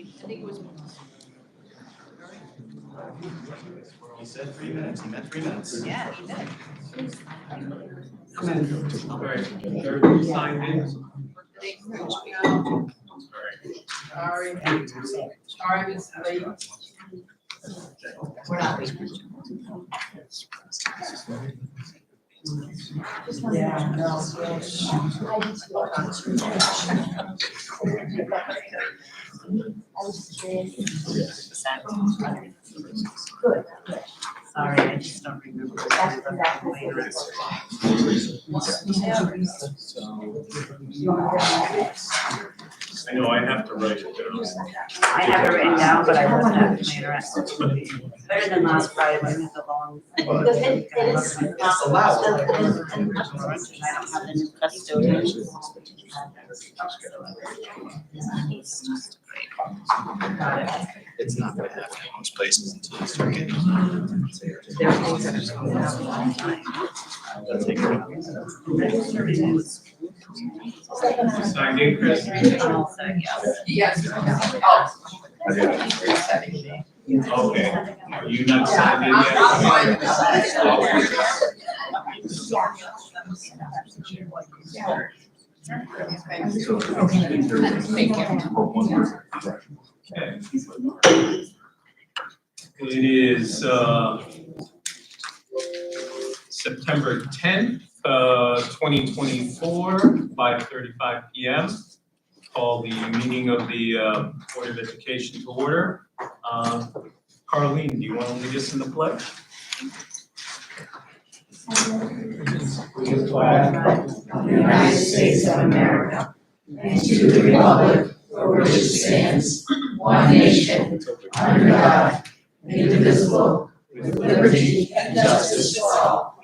think it was. He said 3 minutes, he meant 3 minutes. Yeah, he did. All right, everybody signed in? Sorry, Miss Lee. We're not leaving. Yeah, no. Good. Sorry, I just don't remember. I know I have to write it down. I have it written down, but I wasn't at the later. Better than last Friday when we had the long. Because it is not allowed. I don't have the new custodian. It's not gonna happen in most places until you start getting. There are things that are coming out all the time. That'll take care of it. Signed in, Chris? I'm all set, yes. Yes. Okay, are you not signed in yet? Okay. It is September 10th, 2024, 5:35 p.m. Call the meeting of the Board of Education to order. Carlene, do you want to lead us in the pledge? The flag of the United States of America, and to the republic for which it stands, one nation, under God, indivisible, with liberty and justice for all.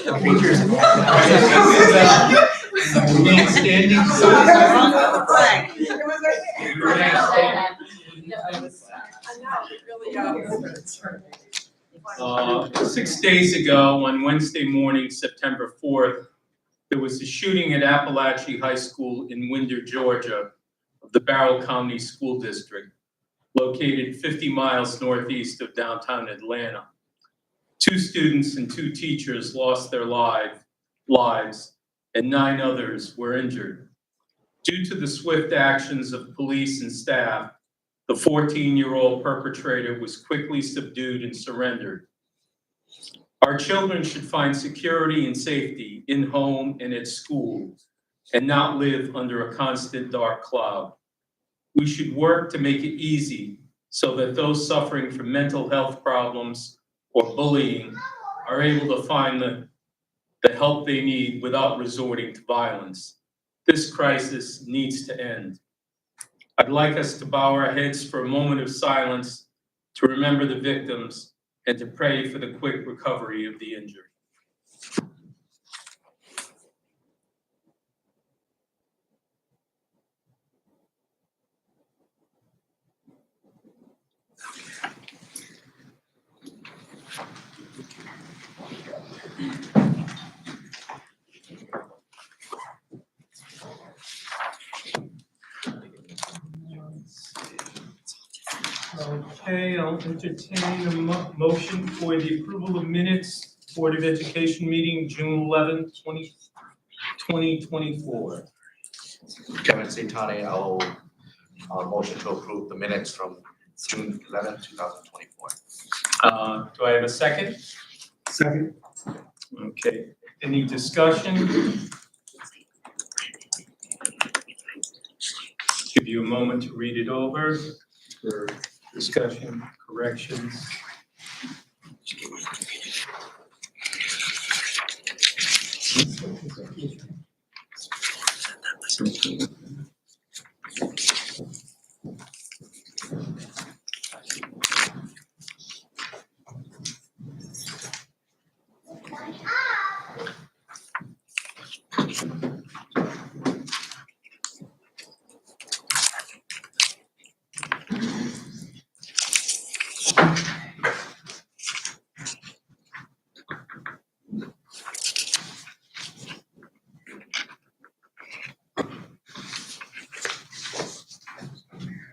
Remain standing. Remain standing. 6 days ago, on Wednesday morning, September 4th, there was a shooting at Appalachian High School in Winder, Georgia, of the Barrow County School District, located 50 miles northeast of downtown Atlanta. 2 students and 2 teachers lost their lives, and 9 others were injured. Due to the swift actions of police and staff, the 14-year-old perpetrator was quickly subdued and surrendered. Our children should find security and safety in home and at school, and not live under a constant dark cloud. We should work to make it easy so that those suffering from mental health problems or bullying are able to find the help they need without resorting to violence. This crisis needs to end. I'd like us to bow our heads for a moment of silence to remember the victims and to pray for the quick recovery of the injured. Okay, I'll entertain a motion for the approval of minutes, Board of Education meeting, June 11th, 2024. Kevin Saitani, I'll motion to approve the minutes from June 11th, 2024. Do I have a second? Second. Okay, any discussion? Give you a moment to read it over for discussion, corrections.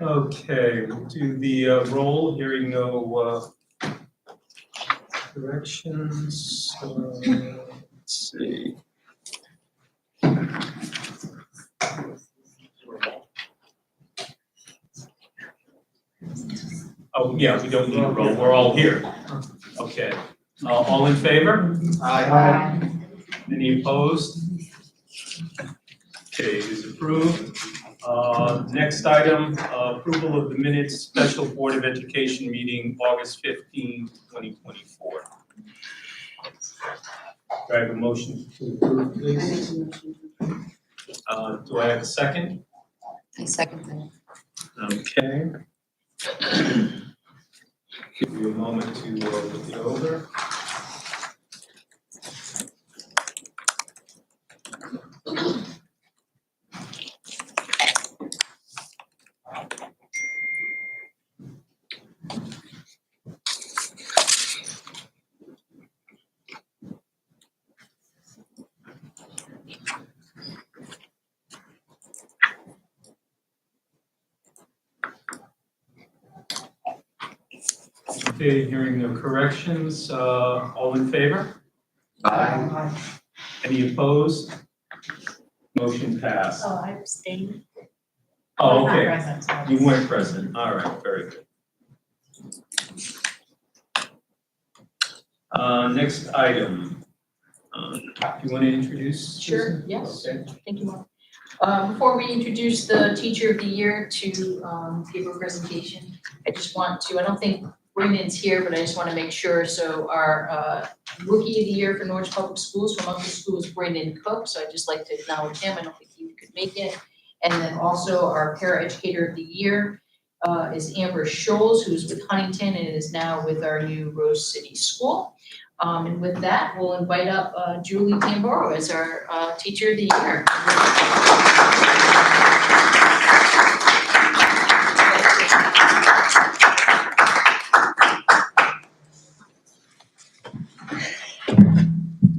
Okay, we'll do the roll, hearing no corrections. Let's see. Oh, yeah, we don't need a roll, we're all here. Okay, all in favor? Aye. Any opposed? Okay, it is approved. Next item, approval of the minutes, Special Board of Education meeting, August 15, 2024. Do I have a motion to approve, please? Do I have a second? I second that. Okay. Give you a moment to look it over. Okay, hearing no corrections, all in favor? Aye. Any opposed? Motion passed. Oh, I abstained. Oh, I'm not okay, present, so I you was- weren't present, all right, very good. Next item, do you want to introduce? Sure, Susan? yes. Okay. Thank you, Mark. Before we introduce the Teacher of the Year to give a presentation, I just want to, I don't think Brandon's here, but I just want to make sure. So our Rookie of the Year for Norwich Public Schools from Upper School is Brandon Cook, so I'd just like to acknowledge him. I don't think he could make it. And then also our Paraeducator of the Year is Amber Scholes, who's with Huntington and is now with our new Rose City School. And with that, we'll invite up Julie Tamboro as our Teacher of the Year.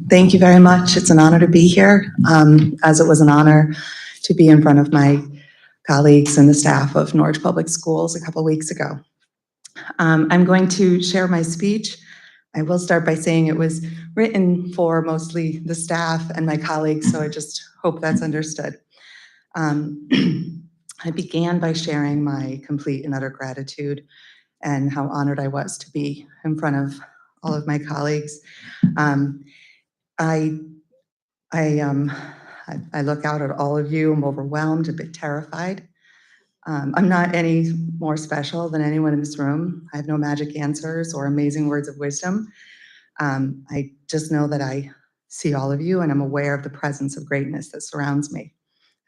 Thank you very much. It's an honor to be here, as it was an honor to be in front of my colleagues and the staff of Norwich Public Schools a couple weeks ago. I'm going to share my speech. I will start by saying it was written for mostly the staff and my colleagues, so I just hope that's understood. I began by sharing my complete and utter gratitude and how honored I was to be in front of all of my colleagues. I look out at all of you. I'm overwhelmed, a bit terrified. I'm not any more special than anyone in this room. I have no magic answers or amazing words of wisdom. I just know that I see all of you and I'm aware of the presence of greatness that surrounds me.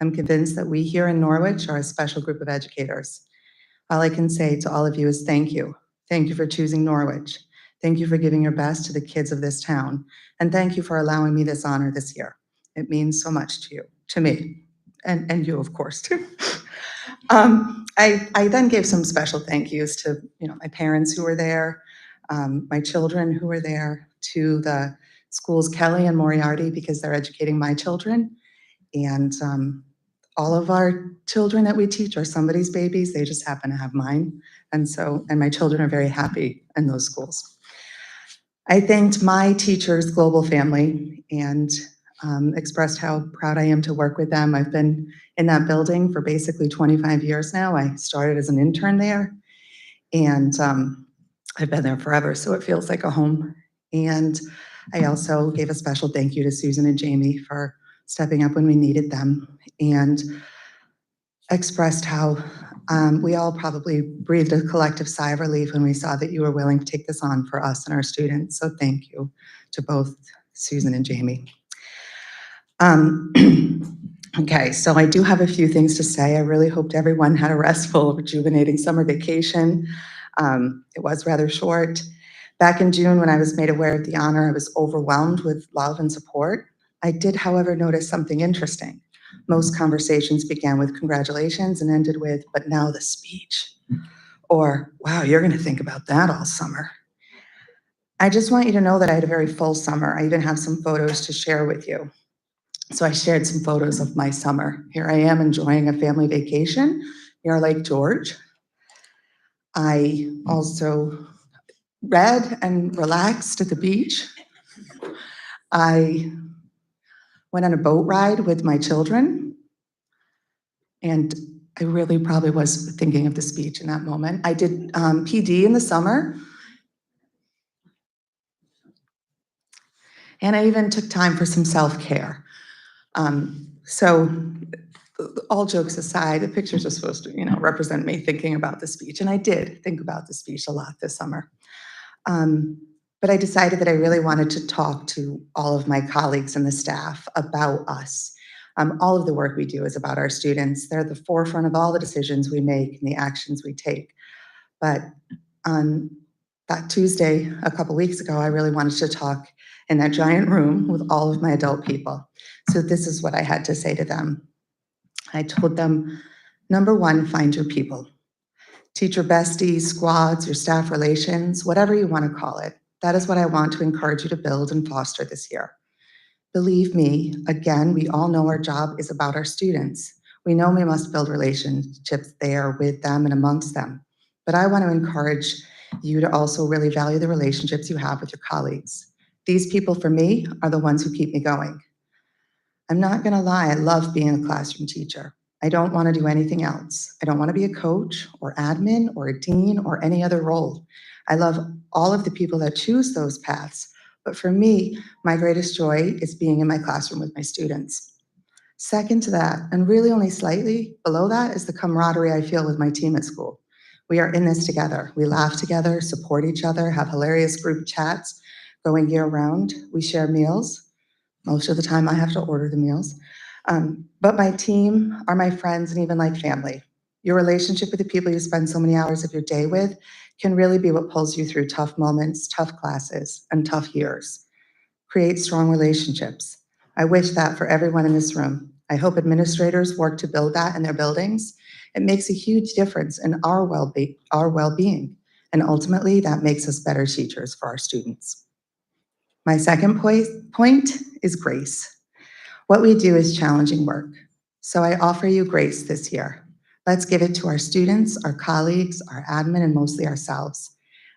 I'm convinced that we here in Norwich are a special group of educators. All I can say to all of you is thank you. Thank you for choosing Norwich. Thank you for giving your best to the kids of this town. And thank you for allowing me this honor this year. It means so much to you, to me, and you, of course, too. I then gave some special thank yous to my parents who were there, my children who were there, to the schools Kelly and Moriarty because they're educating my children, and all of our children that we teach are somebody's babies. They just happen to have mine, and my children are very happy in those schools. I thanked my teachers' global family and expressed how proud I am to work with them. I've been in that building for basically 25 years now. I started as an intern there, and I've been there forever, so it feels like a home. And I also gave a special thank you to Susan and Jamie for stepping up when we needed them, and expressed how we all probably breathed a collective sigh of relief when we saw that you were willing to take this on for us and our students. So thank you to both Susan and Jamie. Okay, so I do have a few things to say. I really hoped everyone had a restful, rejuvenating summer vacation. It was rather short. Back in June, when I was made aware of the honor, I was overwhelmed with love and support. I did, however, notice something interesting. Most conversations began with congratulations and ended with, but now the speech. Or, wow, you're gonna think about that all summer. I just want you to know that I had a very full summer. I even have some photos to share with you. So I shared some photos of my summer. Here I am enjoying a family vacation near Lake George. I also read and relaxed at the beach. I went on a boat ride with my children, and I really probably was thinking of the speech in that moment. I did PD in the summer, and I even took time for some self-care. So all jokes aside, the pictures are supposed to, represent me thinking about the speech, and I did think about the speech a lot this summer. But I decided that I really wanted to talk to all of my colleagues and the staff about us. All of the work we do is about our students. They're at the forefront of all the decisions we make and the actions we take. But on that Tuesday, a couple weeks ago, I really wanted to talk in that giant room with all of my adult people. So this is what I had to say to them. I told them, number one, find your people. Teacher besties, squads, your staff relations, whatever you want to call it. That is what I want to encourage you to build and foster this year. Believe me, again, we all know our job is about our students. We know we must build relationships there with them and amongst them. But I want to encourage you to also really value the relationships you have with your colleagues. These people, for me, are the ones who keep me going. I'm not going to lie, I love being a classroom teacher. I don't want to do anything else. I don't want to be a coach or admin or a dean or any other role. I love all of the people that choose those paths. But for me, my greatest joy is being in my classroom with my students. Second to that, and really only slightly below that, is the camaraderie I feel with my team at school. We are in this together. We laugh together, support each other, have hilarious group chats going year round. We share meals. Most of the time I have to order the meals. But my team are my friends and even like family. Your relationship with the people you spend so many hours of your day with can really be what pulls you through tough moments, tough classes, and tough years. Create strong relationships. I wish that for everyone in this room. I hope administrators work to build that in their buildings. It makes a huge difference in our well-being, and ultimately that makes us better teachers for our students. My second point is grace. What we do is challenging work. So I offer you grace this year. Let's give it to our students, our colleagues, our admin, and mostly ourselves.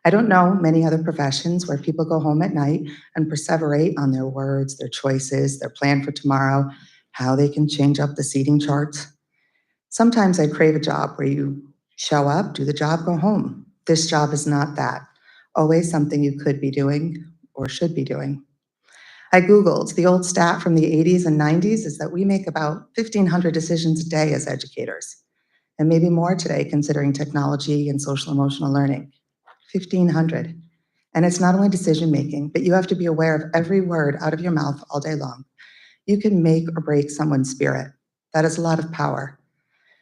I don't know many other professions where people go home at night and perseverate on their words, their choices, their plan for tomorrow, how they can change up the seating charts. Sometimes I crave a job where you show up, do the job, go home. This job is not that. Always something you could be doing or should be doing. I Googled. The old stat from the 80s and 90s is that we make about 1,500 decisions a day as educators, and maybe more today considering technology and social emotional learning. 1,500. And it's not only decision making, but you have to be aware of every word out of your mouth all day long. You can make or break someone's spirit. That is a lot of power.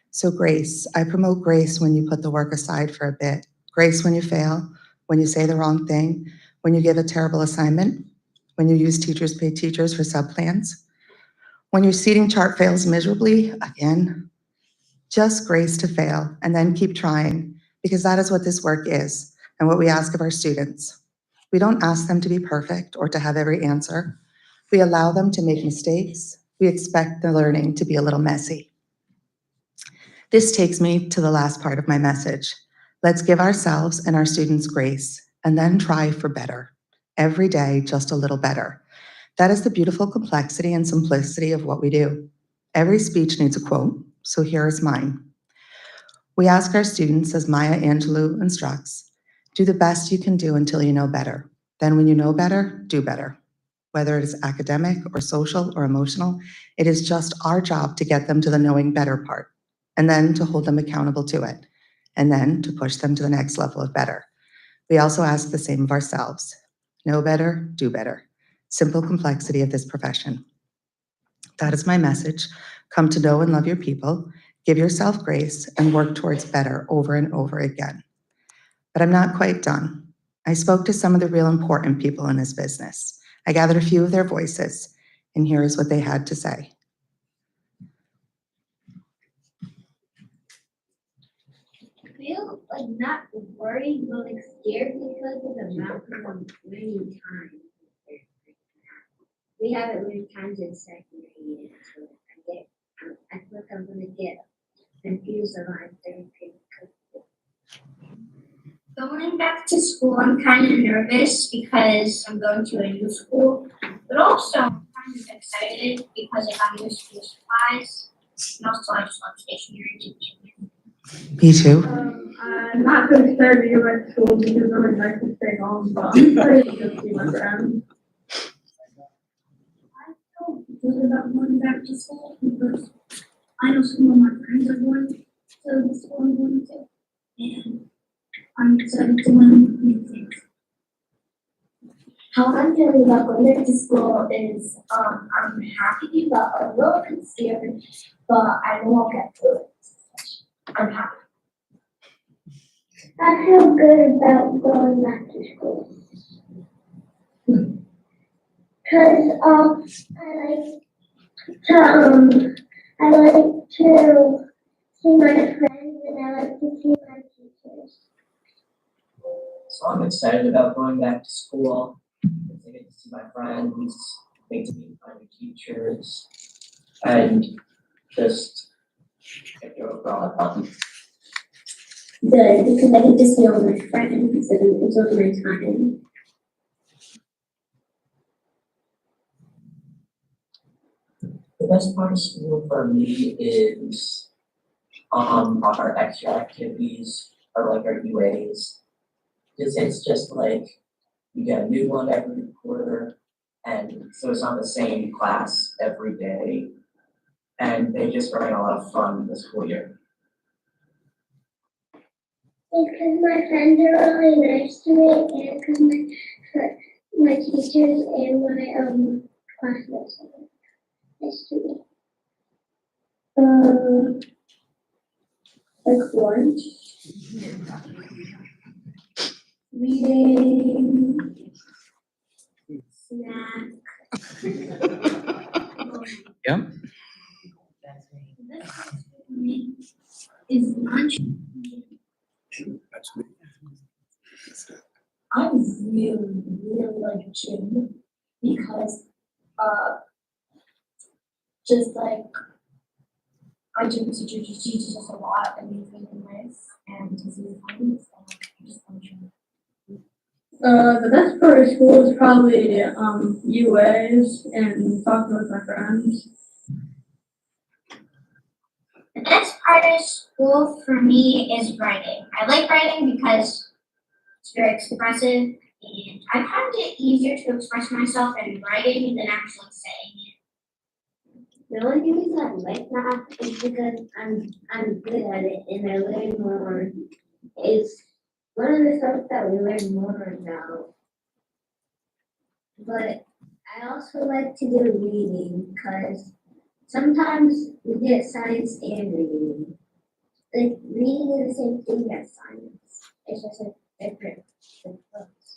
So grace, I promote grace when you put the work aside for a bit. Grace when you fail, when you say the wrong thing, when you give a terrible assignment, when you use teachers pay teachers for subplans, when your seating chart fails miserably, again, just grace to fail and then keep trying, because that is what this work is and what we ask of our students. We don't ask them to be perfect or to have every answer. We allow them to make mistakes. We expect the learning to be a little messy. This takes me to the last part of my message. Let's give ourselves and our students grace and then try for better. Every day, just a little better. That is the beautiful complexity and simplicity of what we do. Every speech needs a quote, so here is mine. We ask our students, as Maya Angelou instructs, do the best you can do until you know better. Then when you know better, do better. Whether it is academic or social or emotional, it is just our job to get them to the knowing better part, and then to hold them accountable to it, and then to push them to the next level of better. We also ask the same of ourselves. Know better, do better. Simple complexity of this profession. That is my message. Come to know and love your people, give yourself grace, and work towards better over and over again. But I'm not quite done. I spoke to some of the real important people in this business. I gathered a few of their voices, and here is what they had to say. Feel like not worried, but like scared because of the amount of learning time. We haven't learned times in second grade, so I feel like I'm gonna get confused around third grade. Going back to school, I'm kind of nervous because I'm going to a new school, but also I'm kind of excited because I got new school supplies. And also I just love stationery teaching. Me too. I'm not really excited to go back to school because I would like to stay home, but I'm excited to go see my friends. I feel good about going back to school because I know some of my friends are going to the school I'm going to. And I'm excited to learn new things. How I'm feeling about going back to school is I'm happy but a little bit scared, but I know I'll get through it. I'm happy. I feel good about going back to school. Cause I like to see my friends and I like to see my teachers. So I'm excited about going back to school. I get to see my friends, get to meet my new teachers, and just get the overall fun. Good, because I get to see all my friends and enjoy my time. The best part of school for me is our extra activities or like our UAs. Because it's just like you get a new one every quarter, and so it's not the same class every day. And they just bring a lot of fun this school year. Because my friends are really nice to me and because my teachers and my classmates are nice to me. Like lunch, reading, snack. Yep. This for me is lunch. I really like gym because just like our gym teacher just teaches us a lot and he's really nice and he's really fun, so I just want to gym. The best part of school is probably UAs and talking with my friends. The best part of school for me is writing. I like writing because it's very expressive and I find it easier to express myself in writing than actually saying it. The only reason I like math is because I'm good at it and I learn more. It's one of the stuff that we learn more about. But I also like to do reading because sometimes we get science and reading. Like reading is the same thing as science. It's just a different books.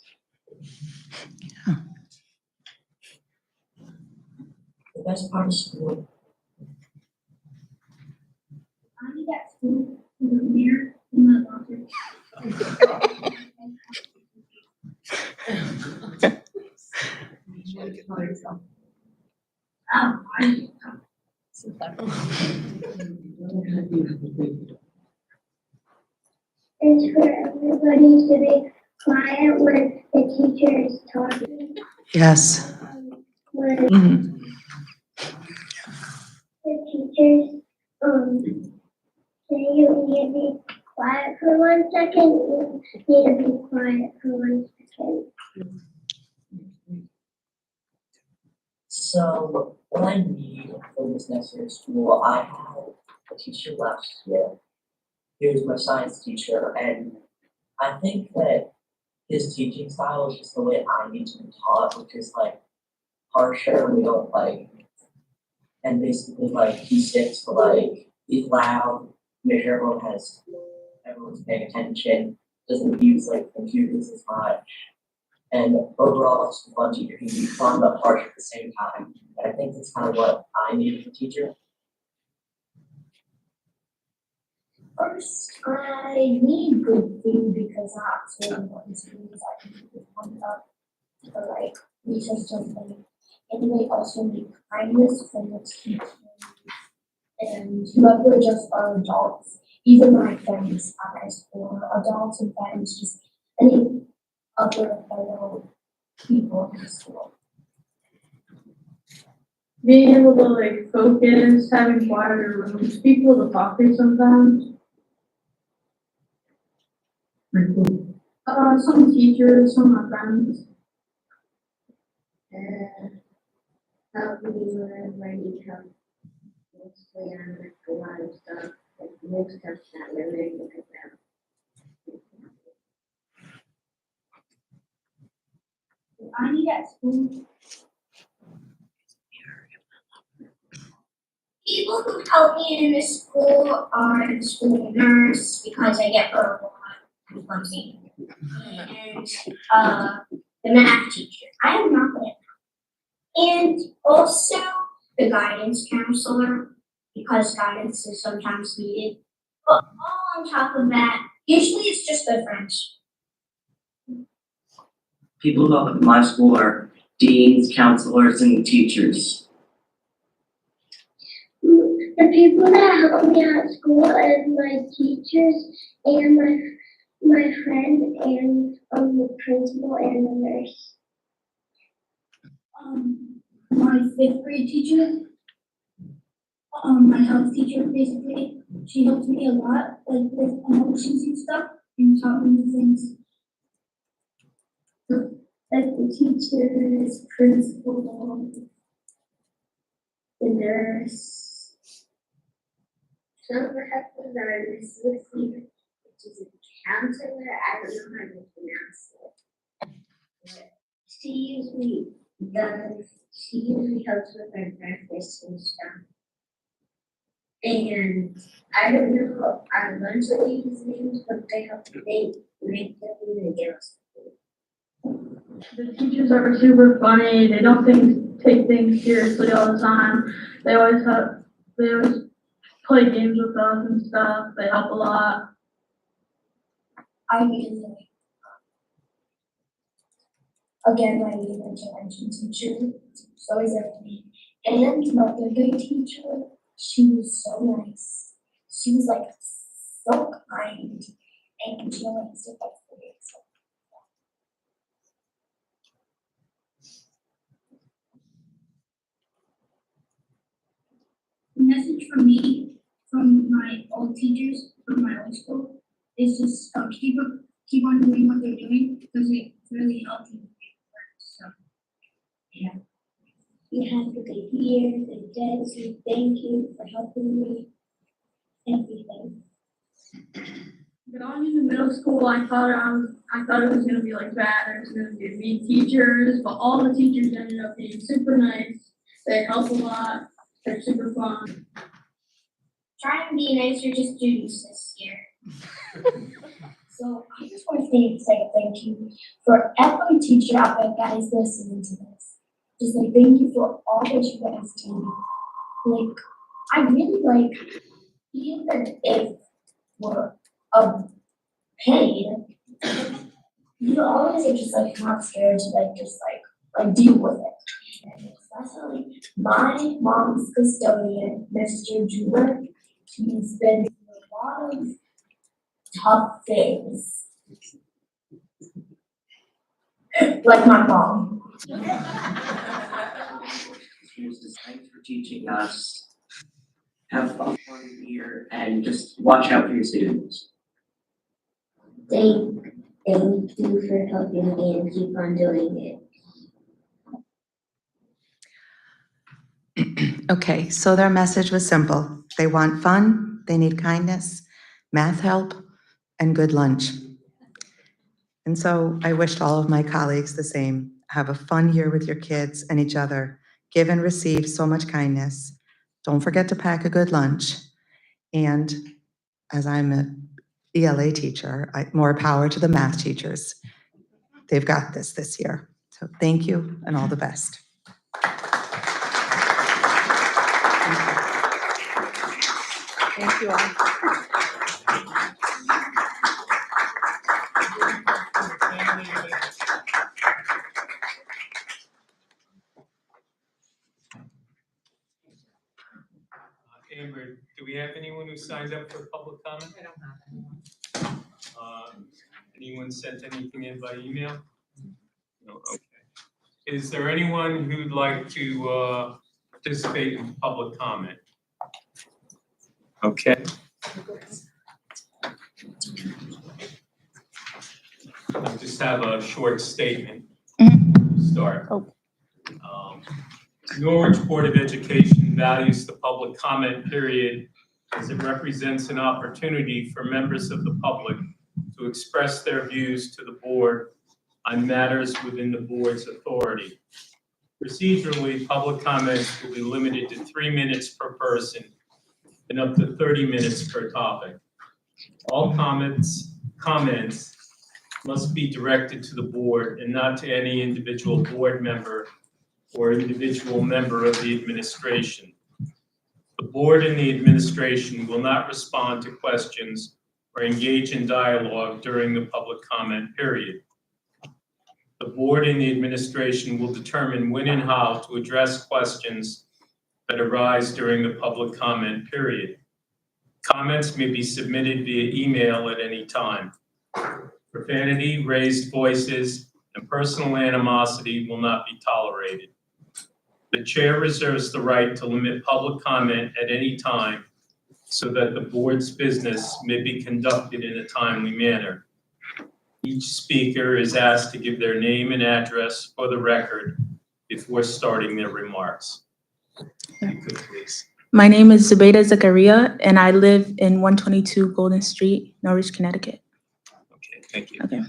The best part of school. I get food in the mirror in my locker. It's for everybody to be quiet when the teacher is talking. Yes. When Mhm. the teachers say you need to be quiet for 1 second, you need to be quiet for 1 second. So what I need for this next year of school, I had a teacher last year. He was my science teacher, and I think that his teaching style is just the way I need to be taught, which is like harsher, we don't like, and basically like he sticks to like, he's loud, make sure everyone's paying attention, doesn't use like computers as much. And overall, it's a fun teacher. He can be fun but harsh at the same time. And I think that's kind of what I need as a teacher. First, I need good food because that's really important to me. I can keep it pumped up for like research something. And they also need kindness from the teachers and whoever just are adults. Even my friends at my school, adults and friends, just any other fellow people in the school. Being able to like focus, having quieter rooms, people to talk to sometimes. Some teachers, some of my friends. Help me learn writing help. Mostly on like a lot of stuff, like new stuff that we're learning about. I need at school. People who help me in this school are the school nurse because I get her a lot of clumsy. And the math teacher. I am not good at math. And also the guidance counselor because guidance is sometimes needed. But all on top of that, usually it's just good friends. People who help at my school are deans, counselors, and teachers. The people that help me at school is my teachers and my friend and the principal and the nurse. My 5th grade teacher, my health teacher basically, she helps me a lot, like with emotions and stuff, and taught me things. Like the teachers, principal, the nurse. Some of the helpers are Miss Lucy, which is a counselor. I don't know how to pronounce it. But she usually helps with our breakfast and stuff. And I don't know our lunch lady's names, but they make the food and give us food. The teachers are super funny. They don't take things seriously all the time. They always play games with us and stuff. They help a lot. I really like, again, my intervention teacher. She's always there with me. And my 3rd grade teacher, she was so nice. She was like so kind. And she only used to fight for me. So. The message from me, from my old teachers, from my old school, is just keep on doing what they're doing because it really helps you. So, yeah. You have to be here, the dead, say thank you for helping me. Everything. Going into middle school, I thought it was gonna be like bad. There was gonna be mean teachers, but all the teachers ended up being super nice. They help a lot. They're super fun. Try and be nicer to students this year. So I just want to say thank you for every teacher out there that is listening to this. Just like thank you for all that you guys do. Like I really like, even if we're paid, you always are just like not scared to like just like deal with it. And especially my mom's custodian, Mr. Jeweler, he's been through a lot of tough things. Like my mom. Thanks for teaching us. Have fun here and just watch out for your students. Thank you for helping me and keep on doing it. Okay, so their message was simple. They want fun, they need kindness, math help, and good lunch. And so I wished all of my colleagues the same. Have a fun year with your kids and each other. Give and receive so much kindness. Don't forget to pack a good lunch. And as I'm an ELA teacher, more power to the math teachers. They've got this year. So thank you and all the best. Thank you all. Amber, do we have anyone who signed up for public comment? I don't have anyone. Anyone sent anything in by email? No, okay. Is there anyone who'd like to participate in public comment? Okay. I just have a short statement to start. Norwich Board of Education values the public comment period as it represents an opportunity for members of the public to express their views to the board on matters within the board's authority. Procedurally, public comments will be limited to 3 minutes per person and up to 30 minutes per topic. All comments must be directed to the board and not to any individual board member or individual member of the administration. The board and the administration will not respond to questions or engage in dialogue during the public comment period. The board and the administration will determine when and how to address questions that arise during the public comment period. Comments may be submitted via email at any time. Profanity, raised voices, and personal animosity will not be tolerated. The chair reserves the right to limit public comment at any time so that the board's business may be conducted in a timely manner. Each speaker is asked to give their name and address for the record before starting their remarks. If you could, please. My name is Zubaida Zakaria, and I live in 122 Golden Street, Norwich, Connecticut. Okay, thank you. Okay.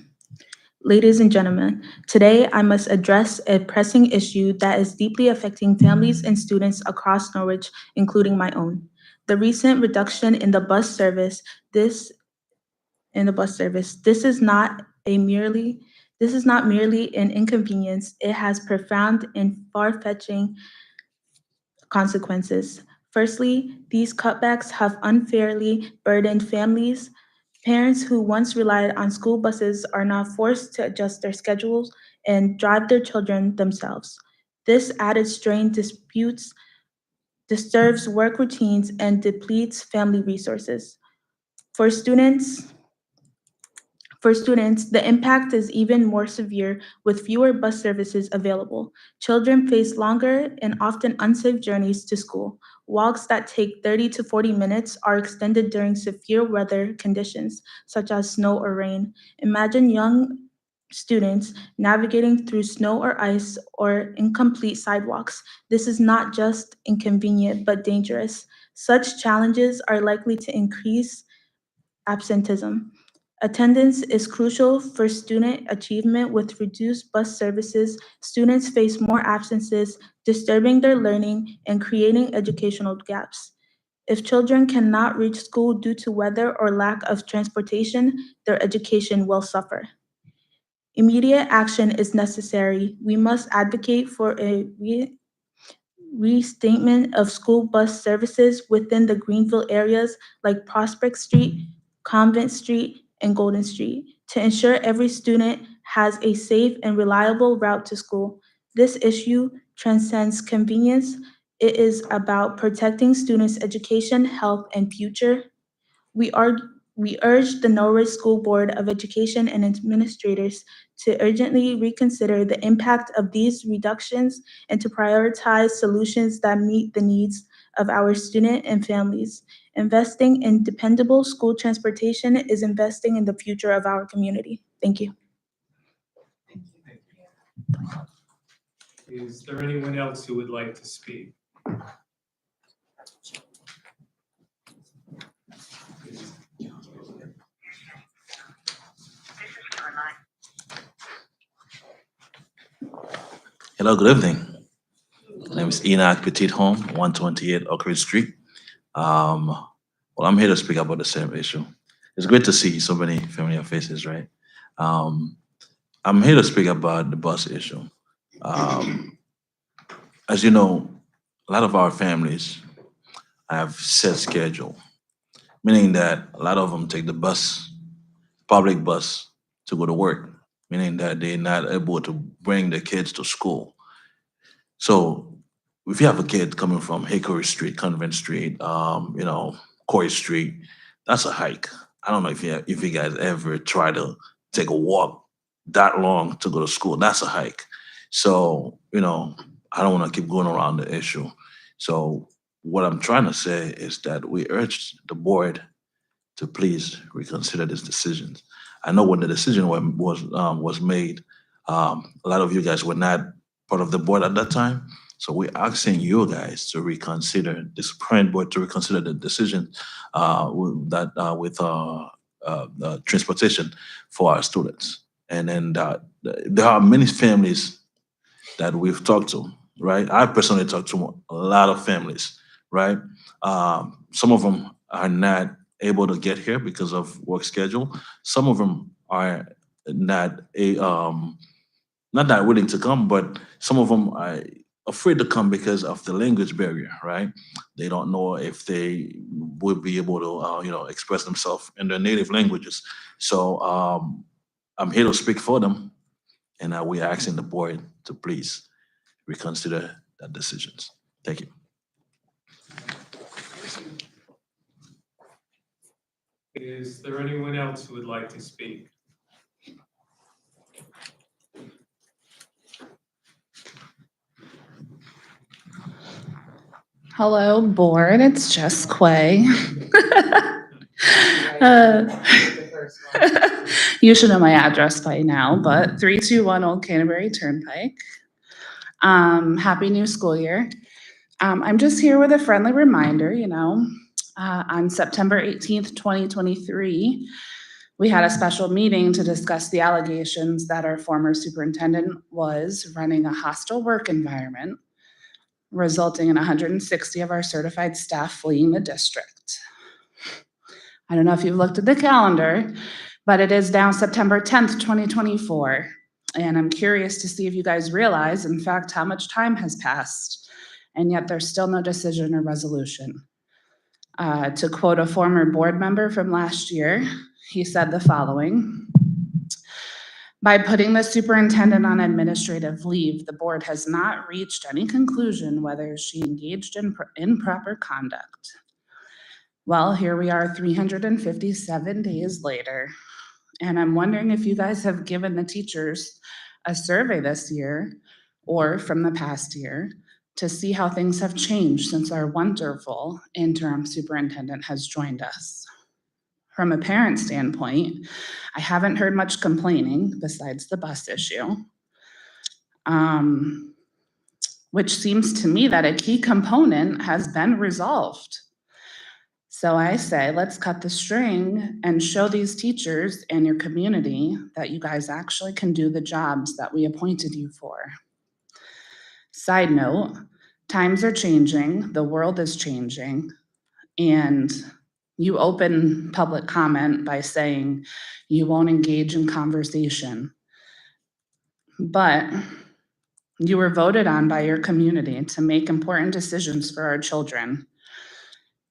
Ladies and gentlemen, today I must address a pressing issue that is deeply affecting families and students across Norwich, including my own. The recent reduction in the bus service, this is not merely an inconvenience, it has profound and far-reaching consequences. Firstly, these cutbacks have unfairly burdened families. Parents who once relied on school buses are now forced to adjust their schedules and drive their children themselves. This added strain disturbs work routines and depletes family resources. For students, the impact is even more severe with fewer bus services available. Children face longer and often unsafe journeys to school. Walks that take 30 to 40 minutes are extended during severe weather conditions, such as snow or rain. Imagine young students navigating through snow or ice or incomplete sidewalks. This is not just inconvenient, but dangerous. Such challenges are likely to increase absenteeism. Attendance is crucial for student achievement. With reduced bus services, students face more absences, disturbing their learning and creating educational gaps. If children cannot reach school due to weather or lack of transportation, their education will suffer. Immediate action is necessary. We must advocate for a restatement of school bus services within the Greenville areas like Prospect Street, Convent Street, and Golden Street to ensure every student has a safe and reliable route to school. This issue transcends convenience. It is about protecting students' education, health, and future. We urge the Norwich School Board of Education and administrators to urgently reconsider the impact of these reductions and to prioritize solutions that meet the needs of our students and families. Investing in dependable school transportation is investing in the future of our community. Thank you. Is there anyone else who would like to speak? Hello, good evening. My name is Enoch Petit Home, 128 Oak Ridge Street. Well, I'm here to speak about the same issue. It's great to see so many familiar faces, right? I'm here to speak about the bus issue. As you know, a lot of our families have set schedule, meaning that a lot of them take the bus, public bus, to go to work, meaning that they're not able to bring their kids to school. So if you have a kid coming from Hickory Street, Convent Street, Corey Street, that's a hike. I don't know if you guys ever try to take a walk that long to go to school. That's a hike. So, I don't want to keep going around the issue. So what I'm trying to say is that we urge the board to please reconsider this decision. I know when the decision was made, a lot of you guys were not part of the board at that time. So we're asking you guys to reconsider, this current board to reconsider the decision with transportation for our students. And then there are many families that we've talked to, right? I personally talked to a lot of families, right? Some of them are not able to get here because of work schedule. Some of them are not not that willing to come, but some of them are afraid to come because of the language barrier, right? They don't know if they would be able to, express themselves in their native languages. So I'm here to speak for them, and we're asking the board to please reconsider that decisions. Thank you. Is there anyone else who would like to speak? Hello, board. It's Jess Quay. You should know my address by now, but 321 Old Canterbury Turnpike. Happy new school year. I'm just here with a friendly reminder, on September 18th, 2023, we had a special meeting to discuss the allegations that our former superintendent was running a hostile work environment, resulting in 160 of our certified staff fleeing the district. I don't know if you've looked at the calendar, but it is now September 10th, 2024. And I'm curious to see if you guys realize, in fact, how much time has passed, and yet there's still no decision or resolution. To quote a former board member from last year, he said the following: "By putting the superintendent on administrative leave, the board has not reached any conclusion whether she engaged in improper conduct." Well, here we are 357 days later, and I'm wondering if you guys have given the teachers a survey this year or from the past year to see how things have changed since our wonderful interim superintendent has joined us. From a parent standpoint, I haven't heard much complaining besides the bus issue, which seems to me that a key component has been resolved. So I say, let's cut the string and show these teachers and your community that you guys actually can do the jobs that we appointed you for. Side note, times are changing, the world is changing, and you open public comment by saying you won't engage in conversation. But you were voted on by your community to make important decisions for our children.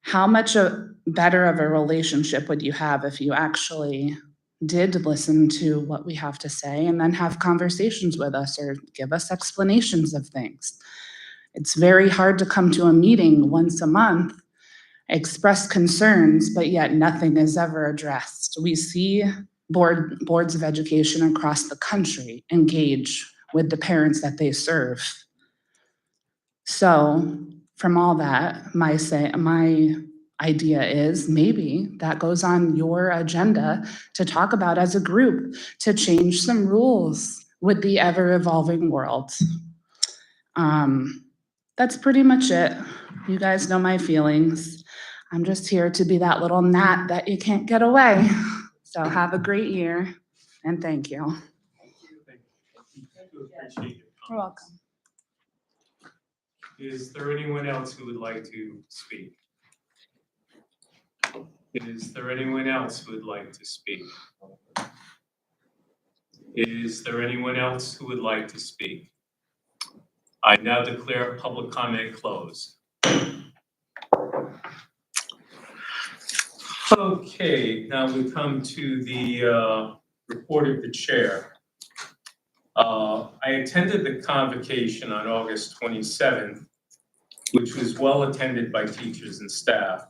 How much better of a relationship would you have if you actually did listen to what we have to say and then have conversations with us or give us explanations of things? It's very hard to come to a meeting once a month, express concerns, but yet nothing is ever addressed. We see boards of education across the country engage with the parents that they serve. So from all that, my idea is maybe that goes on your agenda to talk about as a group, to change some rules with the ever-evolving world. That's pretty much it. You guys know my feelings. I'm just here to be that little gnat that you can't get away. So have a great year, and thank you. Appreciate your You're welcome. Is there anyone else who would like to speak? Is there anyone else who would like to speak? Is there anyone else who would like to speak? I now declare public comment closed. Okay, now we come to the report of the chair. I attended the convocation on August 27th, which was well attended by teachers and staff.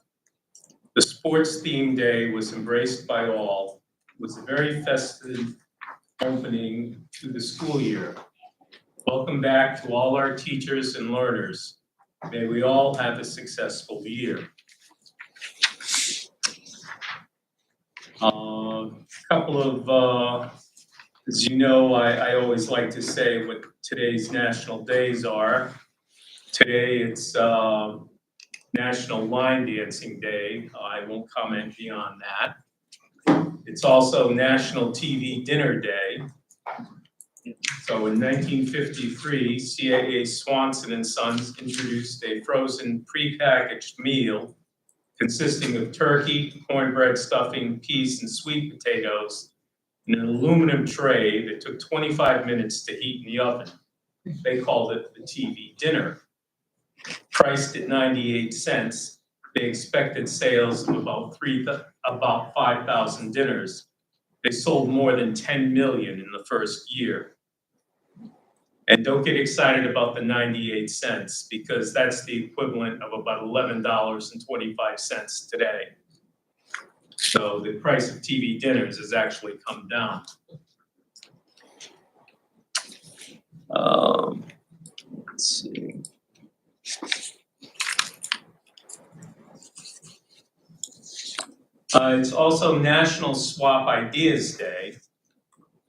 The sports theme day was embraced by all. It was a very festive opening to the school year. Welcome back to all our teachers and learners. May we all have a successful year. Couple of, as you know, I always like to say what today's national days are. Today it's National Line Dancing Day. I won't comment beyond that. It's also National TV Dinner Day. So in 1953, CAA Swanson and Sons introduced a frozen prepackaged meal consisting of turkey, cornbread stuffing, peas, and sweet potatoes in an aluminum tray that took 25 minutes to heat in the oven. They called it the TV dinner. Priced at 98 cents, they expected sales of about 5,000 dinners. They sold more than 10 million in the first year. And don't get excited about the 98 cents because that's the equivalent of about $11.25 today. So the price of TV dinners has actually come down. Let's see. It's also National Swap Ideas Day.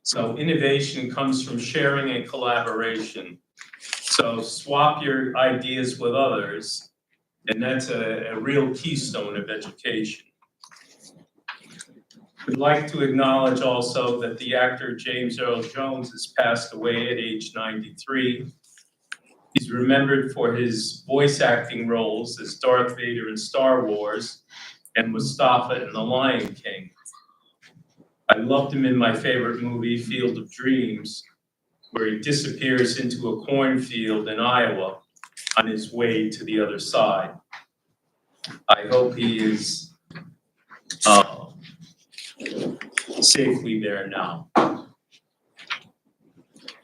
So innovation comes from sharing and collaboration. So swap your ideas with others, and that's a real keystone of education. We'd like to acknowledge also that the actor James Earl Jones has passed away at age 93. He's remembered for his voice acting roles as Darth Vader in Star Wars and Mustafa in The Lion King. I loved him in my favorite movie, Field of Dreams, where he disappears into a cornfield in Iowa on his way to the other side. I hope he is safely there now.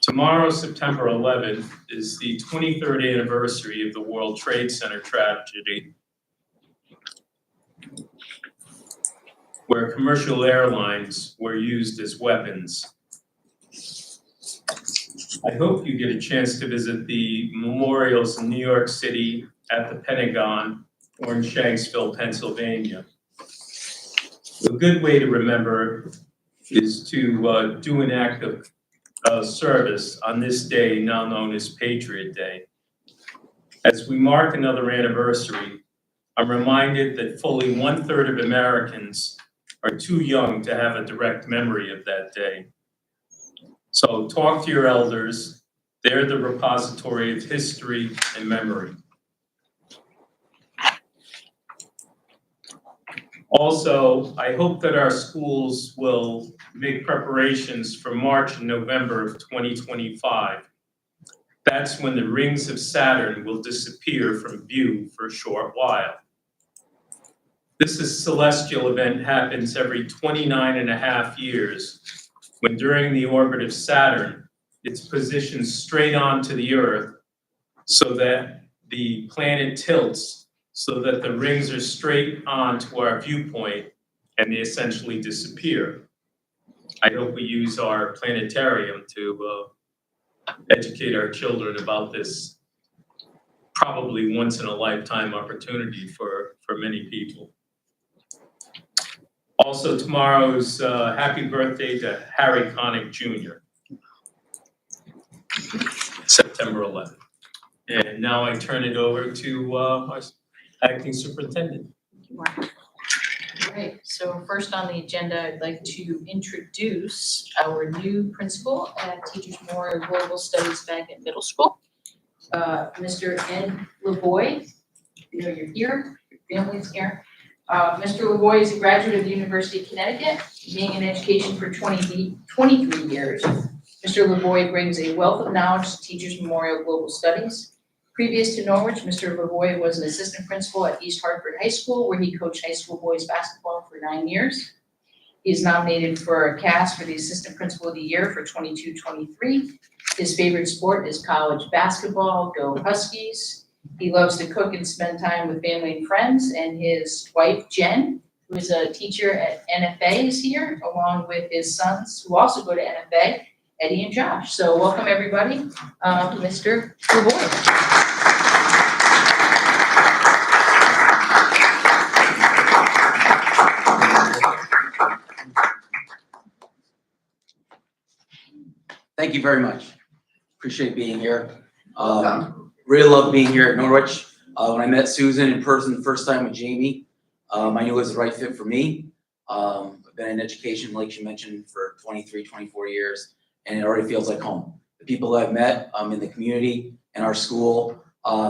Tomorrow, September 11th, is the 23rd anniversary of the World Trade Center tragedy, where commercial airlines were used as weapons. I hope you get a chance to visit the memorials in New York City, at the Pentagon, or in Shanksville, Pennsylvania. A good way to remember is to do an act of service on this day, now known as Patriot Day. As we mark another anniversary, I'm reminded that fully 1/3 of Americans are too young to have a direct memory of that day. So talk to your elders. They're the repository of history and memory. Also, I hope that our schools will make preparations for March and November of 2025. That's when the rings of Saturn will disappear from view for a short while. This celestial event happens every 29.5 years, when during the orbit of Saturn, it's positioned straight onto the Earth so that the planet tilts so that the rings are straight on to our viewpoint and they essentially disappear. I hope we use our planetarium to educate our children about this probably once in a lifetime opportunity for many people. Also, tomorrow's happy birthday to Harry Connick Jr., September 11th. And now I turn it over to our acting superintendent. All right, so first on the agenda, I'd like to introduce our new principal at Teachers Memorial Global Studies back at middle school, Mr. Ed Lavoie. You know you're here, your family's here. Mr. Lavoie is a graduate of the University of Connecticut, being in education for 23 years. Mr. Lavoie brings a wealth of knowledge to Teachers Memorial Global Studies. Previous to Norwich, Mr. Lavoie was an assistant principal at East Hartford High School, where he coached high school boys basketball for 9 years. He is nominated for a CAS for the Assistant Principal of the Year for 22-23. His favorite sport is college basketball. Go Huskies. He loves to cook and spend time with family and friends, and his wife, Jen, who is a teacher at NFA, is here, along with his sons, who also go to NFA, Eddie and Josh. So welcome, everybody, Mr. LeBoy. Thank you very much. Appreciate being here. Really love being here at Norwich. When I met Susan in person the first time with Jamie, I knew it was the right fit for me. I've been in education, like she mentioned, for 23, 24 years, and it already feels like home. The people that I've met in the community, in our school,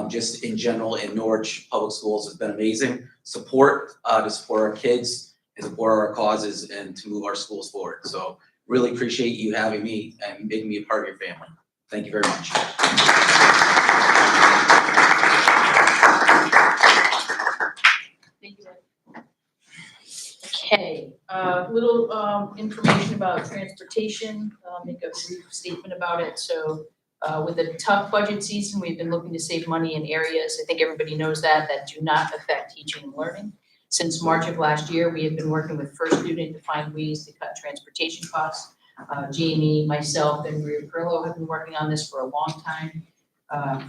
just in general in Norwich Public Schools has been amazing. Support to support our kids and support our causes and to move our schools forward. So really appreciate you having me and making me a part of your family. Thank you very much. Thank you. Okay, little information about transportation, make a brief statement about it. So with a tough budget season, we've been looking to save money in areas, I think everybody knows that do not affect teaching and learning. Since March of last year, we have been working with First Student to find ways to cut transportation costs. Jamie, myself, and Maria Perlo have been working on this for a long time.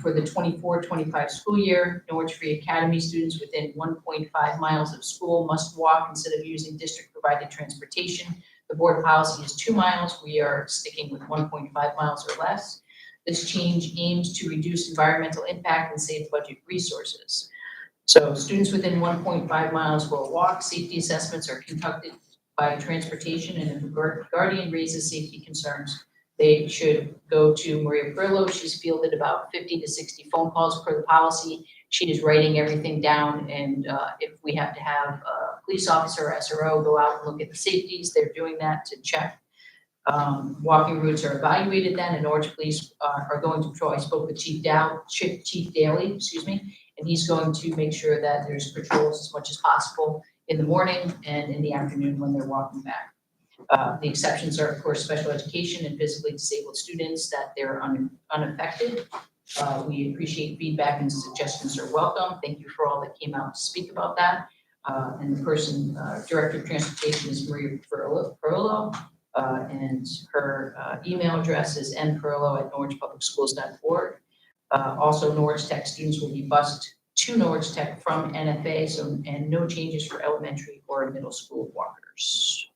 For the 24-25 school year, Norwich Free Academy students within 1.5 miles of school must walk instead of using district-provided transportation. The board policy is 2 miles. We are sticking with 1.5 miles or less. This change aims to reduce environmental impact and save budget resources. So students within 1.5 miles will walk. Safety assessments are conducted by transportation, and if a guardian raises safety concerns, they should go to Maria Perlo. She's fielded about 50 to 60 phone calls per the policy. She is writing everything down, and if we have to have a police officer or SRO go out and look at the safeties, they're doing that to check. Walking routes are evaluated then, and Norwich Police are going to patrol. I spoke with Chief Daly, and he's going to make sure that there's patrols as much as possible in the morning and in the afternoon when they're walking back. The exceptions are, of course, special education and physically disabled students that they're unaffected. We appreciate feedback and suggestions are welcome. Thank you for all that came out to speak about that. And the person, Director of Transportation is Maria Perlo, and her email address is nperlo@norwichpublicschools.org. Also, Norwich Tech students will be bused to Norwich Tech from NFA, and no changes for elementary or middle school walkers.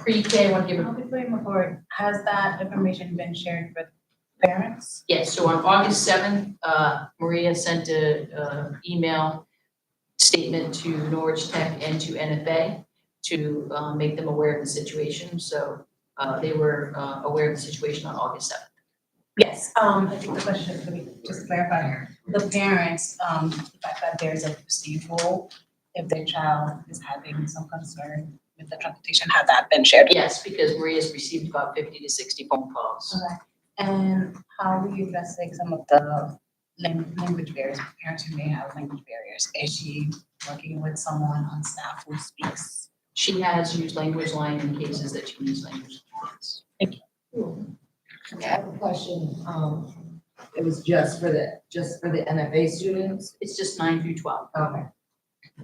Pre-K, I want to give Before you move forward, has that information been shared with parents? Yes, so on August 7th, Maria sent a email statement to Norwich Tech and to NFA to make them aware of the situation. So they were aware of the situation on August 7th. Yes, I think the question, let me just clarify, the parents, the fact that there's a procedural, if their child is having some concern with the transportation, has that been shared? Yes, because Maria's received about 50 to 60 phone calls. Okay. And how are you addressing some of the language barriers, parents who may have language barriers? Is she working with someone on staff who speaks? She has used language line in cases that she needs language lines. Thank you. I have a question. It was just for the NFA students? It's just 9 through 12. Okay.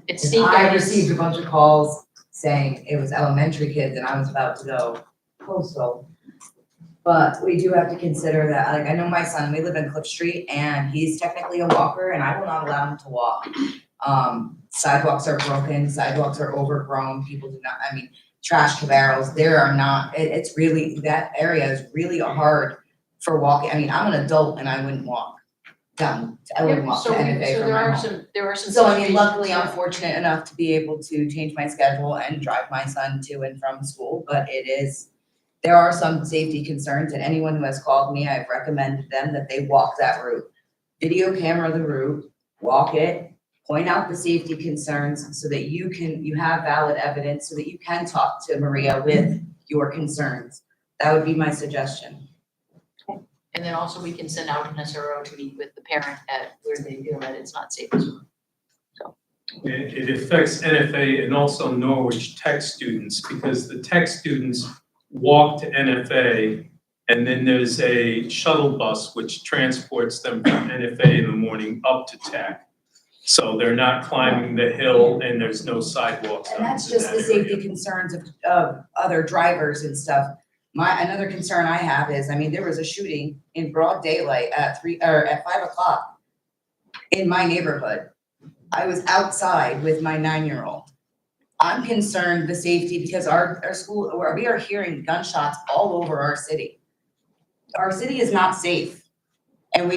It's state I guidance. received a bunch of calls saying it was elementary kids and I was about to go postal. But we do have to consider that, like, I know my son, we live in Cliff Street and he's technically a walker and I will not allow him to walk. Sidewalks are broken, sidewalks are overgrown, people do not, trash barrels, there are not, it's really, that area is really hard for walking. I'm an adult and I wouldn't walk down, I wouldn't walk to NFA from my home. There are some. So luckily I'm fortunate enough to be able to change my schedule and drive my son to and from school, but there are some safety concerns, and anyone who has called me, I've recommended them that they walk that route. Video camera the route, walk it, point out the safety concerns so that you have valid evidence so that you can talk to Maria with your concerns. That would be my suggestion. And then also we can send out an SRO to meet with the parent at where they feel that it's not safe as well. So. It affects NFA and also Norwich Tech students because the Tech students walk to NFA and then there's a shuttle bus which transports them from NFA in the morning up to Tech. So they're not climbing the hill and there's no sidewalks. And that's in just that the area. safety concerns of other drivers and stuff. Another concern I have is, I mean, there was a shooting in broad daylight at 5 o'clock in my neighborhood. I was outside with my 9-year-old. I'm concerned the safety because our school, where we are hearing gunshots all over our city. Our city is not safe. And we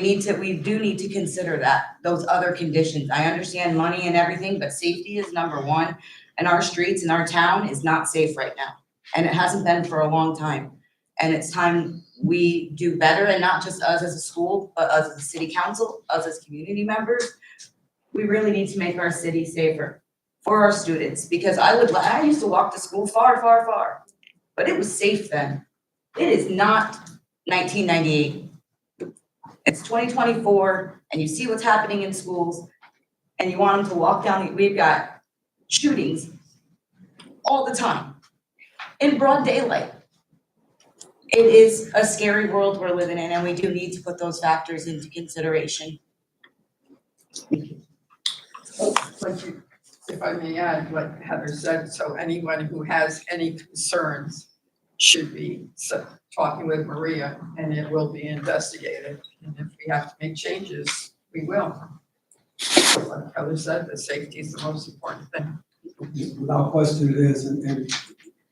do need to consider those other conditions. I understand money and everything, but safety is number one. And our streets and our town is not safe right now. And it hasn't been for a long time. And it's time we do better, and not just us as a school, but us as a city council, us as community members. We really need to make our city safer for our students, because I used to walk to school far, far, far, but it was safe then. It is not 1998. It's 2024, and you see what's happening in schools, and you want them to walk down, we've got shootings all the time, in broad daylight. It is a scary world we're living in, and we do need to put those factors into consideration. If I may add what Heather said, so anyone who has any concerns should be talking with Maria, and it will be investigated. And if we have to make changes, we will. Like Heather said, the safety is the most important thing. Without question it is, and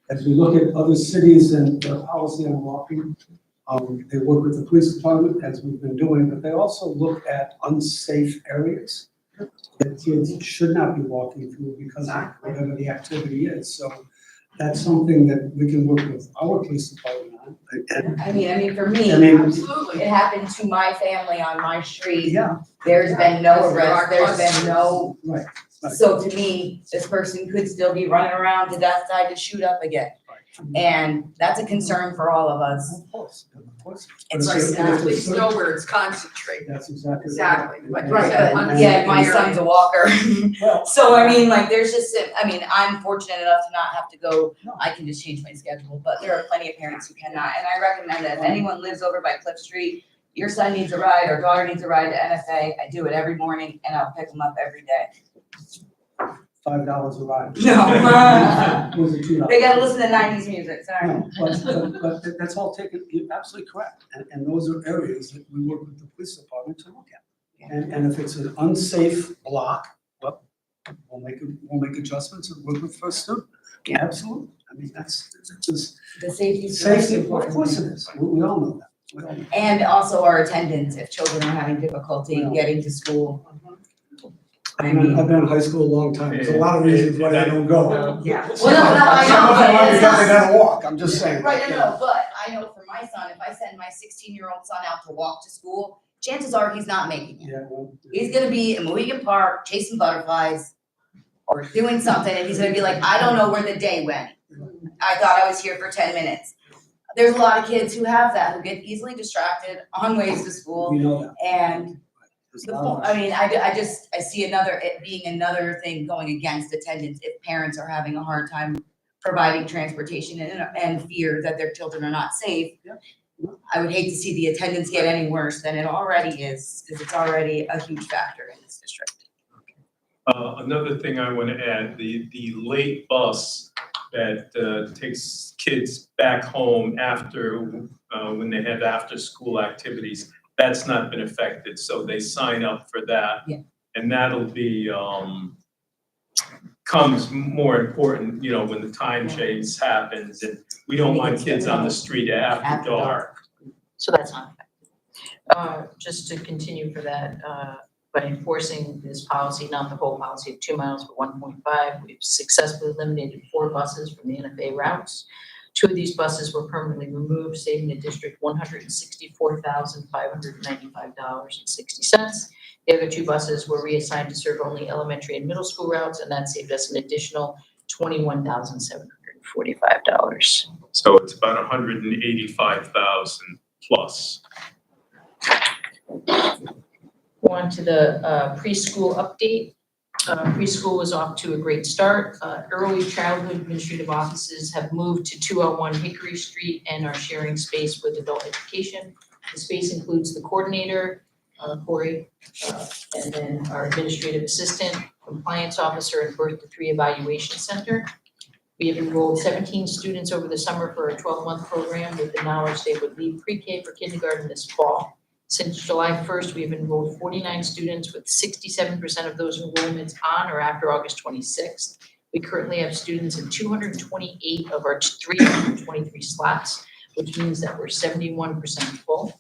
as we look at other cities and their policy on walking, they work with the police department, as we've been doing, but they also look at unsafe areas that kids should not be walking through because of whatever the activity is. So that's something that we can work with our police department on. I mean, for me, Absolutely. it happened to my family on my street. Yeah. There's been no There arrest, are there's been no, Right. so to me, this person could still be running around to decide to shoot up again. And that's a concern for all of us. Of course, of course. It's But just if At it's a least certain- know where it's concentrated. That's exactly. Exactly. Like you Right, said, but unsafe yeah, my area. son's a walker. Well, So I mean, like, there's just, I'm fortunate enough to not have to go, I can just change my schedule, but there are plenty of parents who cannot. And I recommend that if anyone lives over by Cliff Street, your son needs a ride or daughter needs a ride to NFA, I do it every morning and I'll pick them up every day. $5 a ride. No. Was it $2? They gotta listen to 90s music, sorry. No, but that's all taken, you're absolutely correct. And those are areas that we work with the police department to look at. And if it's an unsafe block, well, we'll make adjustments and work with first student. Yeah. Absolutely. I mean, that's just The safety is the most safety, of important course thing. it is. We all know that. We all know that. And also our attendance, if children are having difficulty Yeah. getting to school. I I've been mean, in high school a long time. There's a lot of reasons why I don't go. yeah. Some Well, no, I know, but of them it's because they not- gotta walk, I'm just saying. Right, no, but I know for my son, if I send my 16-year-old son out to walk to school, chances are he's not making it. Yeah, well. He's gonna be in Mohegan Park chasing butterflies or doing something, and he's gonna be like, I don't know where the day went. I thought I was here for 10 minutes. There's a lot of kids who have that, who get easily distracted on ways to school, We know that. and There's the a lot of I mean, I see it being another thing going against attendance if parents are having a hard time providing transportation and fear that their children are not safe. Yeah. I would hate to see the attendance get any worse than it already is, because it's already a huge factor in this district. Another thing I want to add, the late bus that takes kids back home after, when they have after-school activities, that's not been affected, so they sign up for that. Yeah. And that'll be, comes more important, when the time change happens, and we don't want kids on the street after dark. So that's not effective. Just to continue for that, by enforcing this policy, not the whole policy of 2 miles, but 1.5, we've successfully eliminated 4 buses from the NFA routes. 2 of these buses were permanently removed, saving the district $164,595.60. The other 2 buses were reassigned to serve only elementary and middle school routes, and that saved us an additional $21,745. So it's about 185,000 plus. On to the preschool update. Preschool was off to a great start. Early childhood administrative offices have moved to 201 Hickory Street and are sharing space with adult education. The space includes the coordinator, Corey, and then our administrative assistant, compliance officer, and birth to 3 evaluation center. We have enrolled 17 students over the summer for a 12-month program with the knowledge they would leave pre-K for kindergarten this fall. Since July 1st, we have enrolled 49 students with 67% of those enrollments on or after August 26th. We currently have students in 228 of our 323 slots, which means that we're 71% full.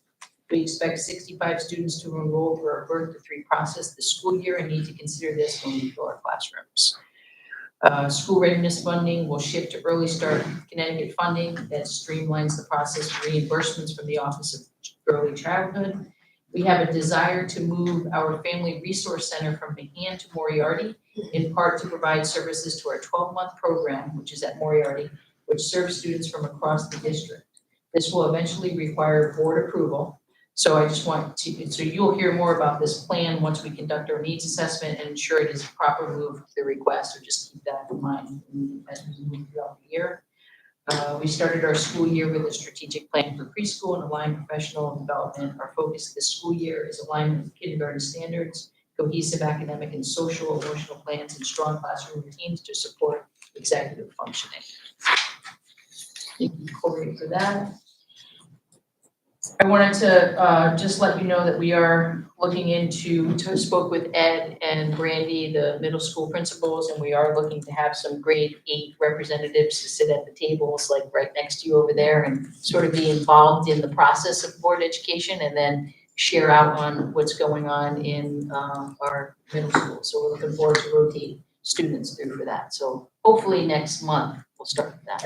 We expect 65 students to enroll for our birth to 3 process this school year and need to consider this when we fill our classrooms. School readiness funding will shift to early start Connecticut funding that streamlines the process for reimbursements from the Office of Early Childhood. We have a desire to move our Family Resource Center from Mahan to Moriarty, in part to provide services to our 12-month program, which is at Moriarty, which serves students from across the district. This will eventually require board approval. So I just want to, so you'll hear more about this plan once we conduct our needs assessment and ensure it is a proper move to the request, so just keep that in mind as we move throughout the year. We started our school year with a strategic plan for preschool and aligned professional development. Our focus this school year is alignment with kindergarten standards, cohesive academic and social emotional plans, and strong classroom routines to support executive functioning. Thank you, Corey, for that. I wanted to just let you know that we are looking into, spoke with Ed and Brandy, the middle school principals, and we are looking to have some grade 8 representatives to sit at the tables, like right next to you over there, and sort of be involved in the process of board education, and then share out on what's going on in our middle school. So we're looking forward to rotate students through for that. So hopefully next month we'll start with that.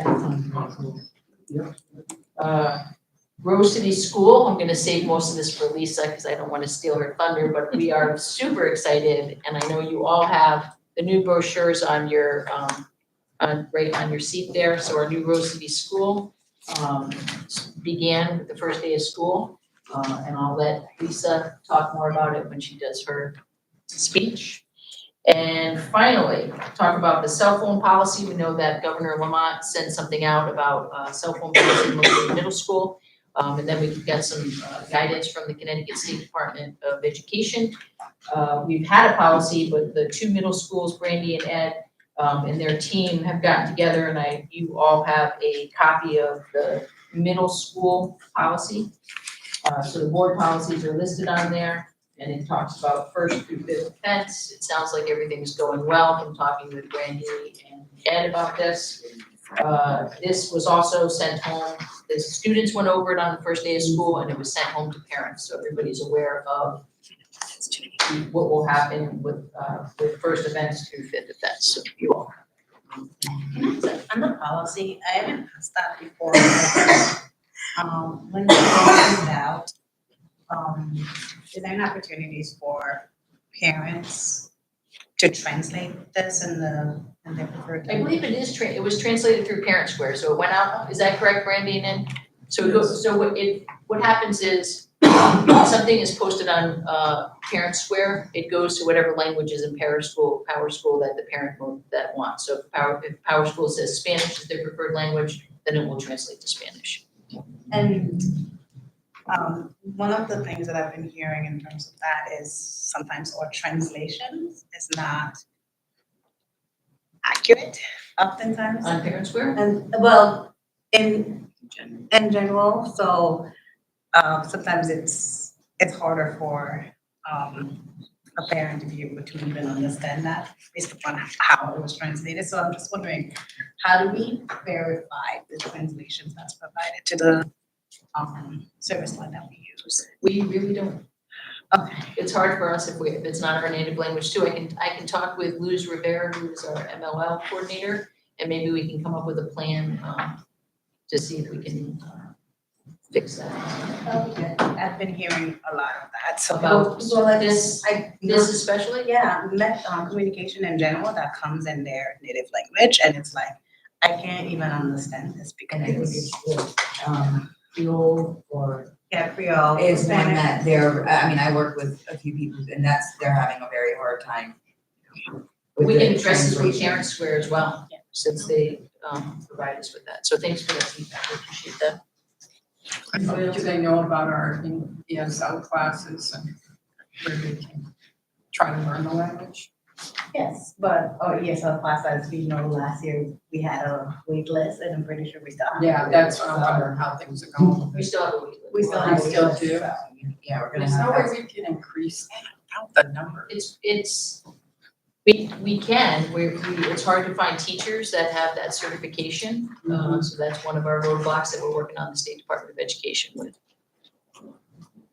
Rose City School, I'm gonna save most of this for Lisa because I don't want to steal her thunder, but we are super excited, and I know you all have the new brochures on your right on your seat there. So our new Rose City School began with the first day of school, and I'll let Lisa talk more about it when she does her speech. And finally, talk about the cell phone policy. We know that Governor Lamont sent something out about cell phone policy in middle school. And then we got some guidance from the Connecticut State Department of Education. We've had a policy, but the 2 middle schools, Brandy and Ed, and their team have gotten together, and you all have a copy of the middle school policy. So the board policies are listed on there, and it talks about 1st through 5th offense. It sounds like everything's going well from talking with Brandy and Ed about this. This was also sent home. The students went over it on the first day of school, and it was sent home to parents, so everybody's aware of what will happen with 1st offense through 5th offense. So you all. On the policy, I haven't asked that before. When the policy is out, is there an opportunities for parents to translate this in their preferred? I believe it was translated through Parent Square, so it went out. Is that correct, Brandy and Ed? So it goes. So what happens is something is posted on Parent Square. It goes to whatever language is in Power School that the parent that wants. So if Power School says Spanish is their preferred language, then it will translate to Spanish. And one of the things that I've been hearing in terms of that is sometimes our translations is not accurate, oftentimes. On Parent Square? And well, in general, so sometimes it's harder for a parent to be able to even understand that based upon how it was translated. So I'm just wondering, how do we verify the translations that's provided to the service line that we use? We really don't. Okay. It's hard for us if it's not our native language too. I can talk with Luz Rivera, who is our MLL coordinator, and maybe we can come up with a plan to see if we can fix that. Okay. I've been hearing a lot of that. So About like this especially? Yeah, communication in general that comes in their native language, and it's like, I can't even understand this because Creole or Creole is one that I work with a few people and they're having a very hard time. We can address this with Parent Square as well, since they provide us with that. So thanks for that feedback, I appreciate that. Do they know about our ESL classes and where they can try to learn the language. Yes, but, oh, yes, our class size, last year we had a wait list and I'm pretty sure we still have. Yeah, that's what I'm wondering how things are going. We still have a week. We still We have a wait still list, do? so, yeah, we're gonna There's no have way that. we can increase the number. We can, it's hard to find teachers that have that certification. So that's one of our roadblocks that we're working on the State Department of Education with.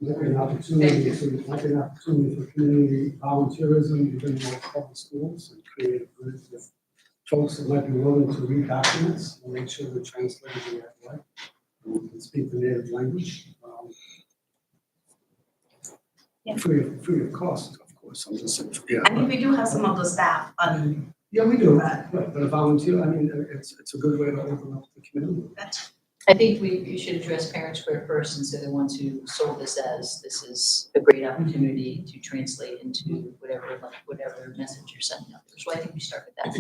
Maybe an opportunity for community volunteerism within local public schools and create a group with folks that might be willing to read documents and make sure they're translated the right way. And can speak the native language. Free of cost, of course. I'm just saying, yeah. I think we do have some of the staff on. Yeah, we do, but a volunteer, I mean, it's a good way to open up the community. I think we should address Parent Square first, since they're the ones who sold this as, this is a great opportunity to translate into whatever message you're sending out there. So I think we start with that.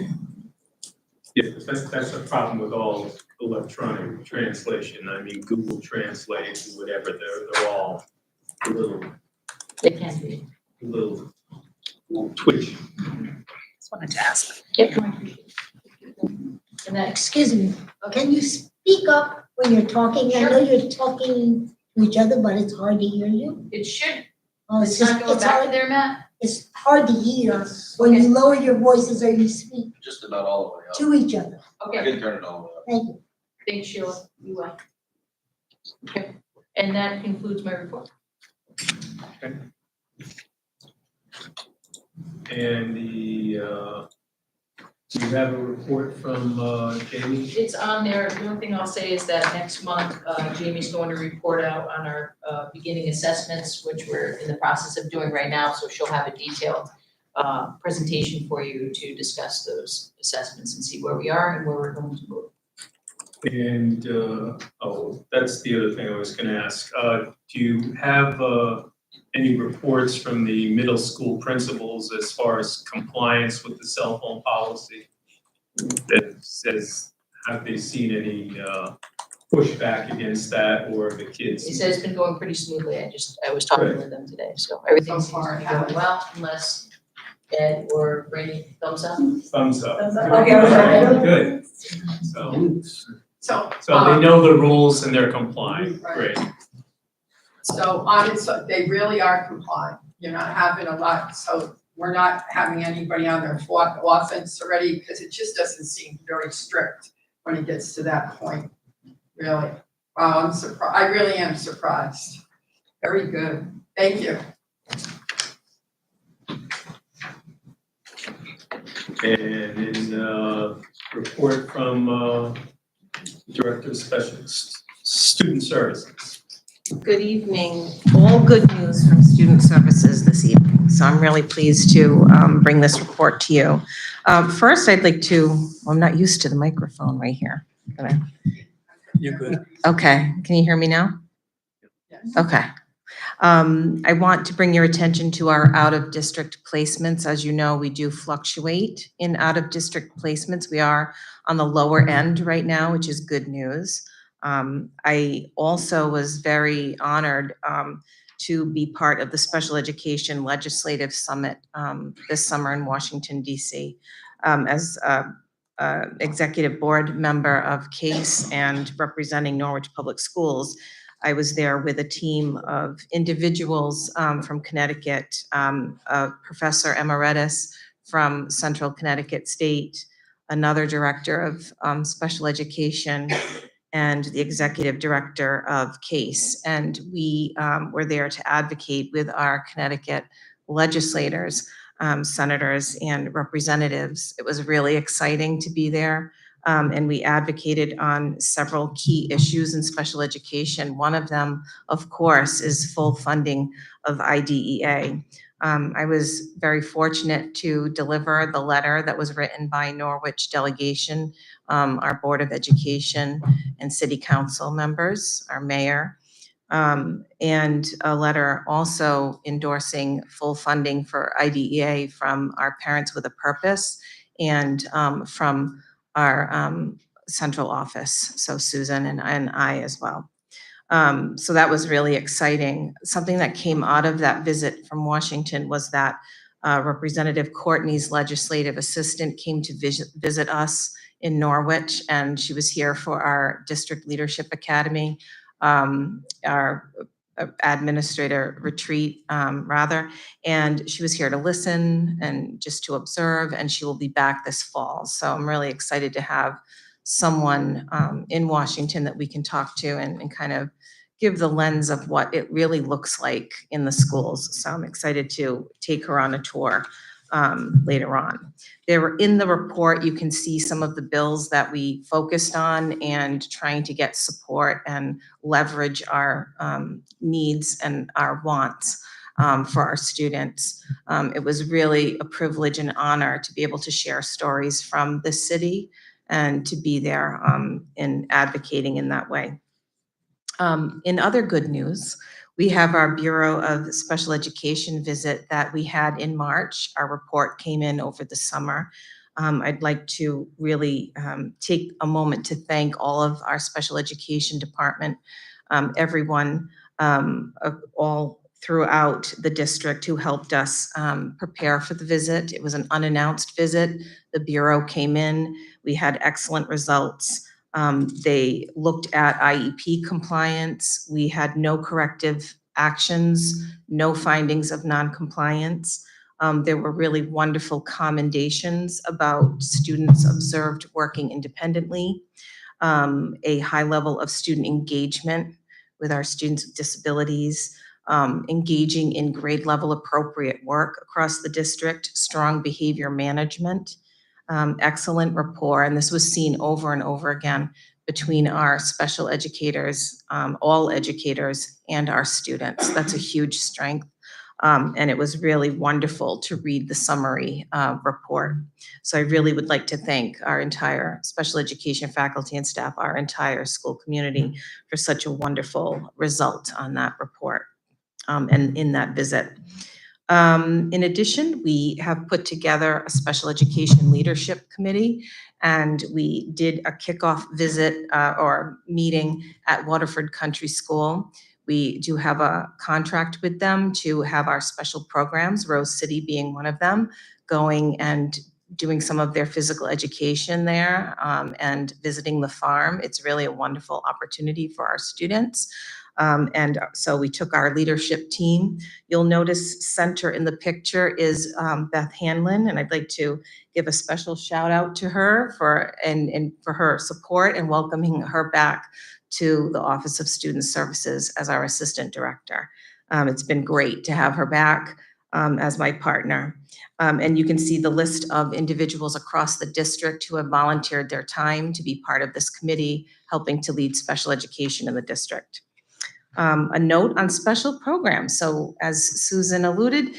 Yeah, that's a problem with all electronic translation. I mean, Google Translate, whatever, they're all a little. They can be. A little twitchy. Just wanted to ask. Yep. And that, Excuse me, can you speak up when you're talking? I know you're talking to each other, but it's hard to hear you. it should, Oh, it's not going back to there, Matt? It's hard to hear when you lower your voices or you speak Just about all the way up. to each other. I Okay, can turn it all the way up. Thank you. thanks Sheila, you will. Okay, and that concludes my report. And do you have a report from Jamie? It's on there. The only thing I'll say is that next month, Jamie's going to report out on our beginning assessments, which we're in the process of doing right now. So she'll have a detailed presentation for you to discuss those assessments and see where we are and where we're going to move. And, that's the other thing I was gonna ask. Do you have any reports from the middle school principals as far as compliance with the cell phone policy? That says, have they seen any pushback against that, or the kids? He says it's been going pretty smoothly. I was talking with them today, so everything seems to be going well, unless Ed or Brady, thumbs up? Thumbs up. Thumbs up. Okay. Good. So So, they know the rules and they're complying. Right. Great. so they really are complying. You're not having a lot, so we're not having anybody on their offense already, because it just doesn't seem very strict when it gets to that point, really. Wow, I'm surprised, I really am surprised. Very good, thank you. And in report from Director of Special Student Services. Good evening. All good news from Student Services this evening. So I'm really pleased to bring this report to you. First, I'd like to, well, I'm not used to the microphone right here. You're good. Okay, can you hear me now? Yes. Okay. I want to bring your attention to our out-of-district placements. As you know, we do fluctuate in out-of-district placements. We are on the lower end right now, which is good news. I also was very honored to be part of the Special Education Legislative Summit this summer in Washington, D.C. As executive board member of CASE and representing Norwich Public Schools, I was there with a team of individuals from Connecticut, a professor emeritus from Central Connecticut State, another director of special education, and the executive director of CASE. And we were there to advocate with our Connecticut legislators, senators, and representatives. It was really exciting to be there. And we advocated on several key issues in special education. One of them, of course, is full funding of IDEA. I was very fortunate to deliver the letter that was written by Norwich delegation, our Board of Education and City Council members, our mayor, and a letter also endorsing full funding for IDEA from our Parents with a Purpose and from our central office, so Susan and I as well. So that was really exciting. Something that came out of that visit from Washington was that Representative Courtney's legislative assistant came to visit us in Norwich, and she was here for our District Leadership Academy, our administrator retreat, rather. And she was here to listen and just to observe, and she will be back this fall. So I'm really excited to have someone in Washington that we can talk to and kind of give the lens of what it really looks like in the schools. So I'm excited to take her on a tour later on. There were in the report, you can see some of the bills that we focused on and trying to get support and leverage our needs and our wants for our students. It was really a privilege and honor to be able to share stories from the city and to be there in advocating in that way. In other good news, we have our Bureau of Special Education visit that we had in March. Our report came in over the summer. I'd like to really take a moment to thank all of our special education department, everyone all throughout the district who helped us prepare for the visit. It was an unannounced visit. The Bureau came in. We had excellent results. They looked at IEP compliance. We had no corrective actions, no findings of noncompliance. There were really wonderful commendations about students observed working independently, a high level of student engagement with our students with disabilities, engaging in grade level appropriate work across the district, strong behavior management, excellent rapport, and this was seen over and over again between our special educators, all educators, and our students. That's a huge strength, and it was really wonderful to read the summary report. So I really would like to thank our entire special education faculty and staff, our entire school community for such a wonderful result on that report and in that visit. In addition, we have put together a special education leadership committee, and we did a kickoff visit or meeting at Waterford Country School. We do have a contract with them to have our special programs, Rose City being one of them, going and doing some of their physical education there and visiting the farm. It's really a wonderful opportunity for our students. And so we took our leadership team. You'll notice center in the picture is Beth Hanlon, and I'd like to give a special shout out to her for her support and welcoming her back to the Office of Student Services as our assistant director. It's been great to have her back as my partner. And you can see the list of individuals across the district who have volunteered their time to be part of this committee, helping to lead special education in the district. A note on special programs. So as Susan alluded,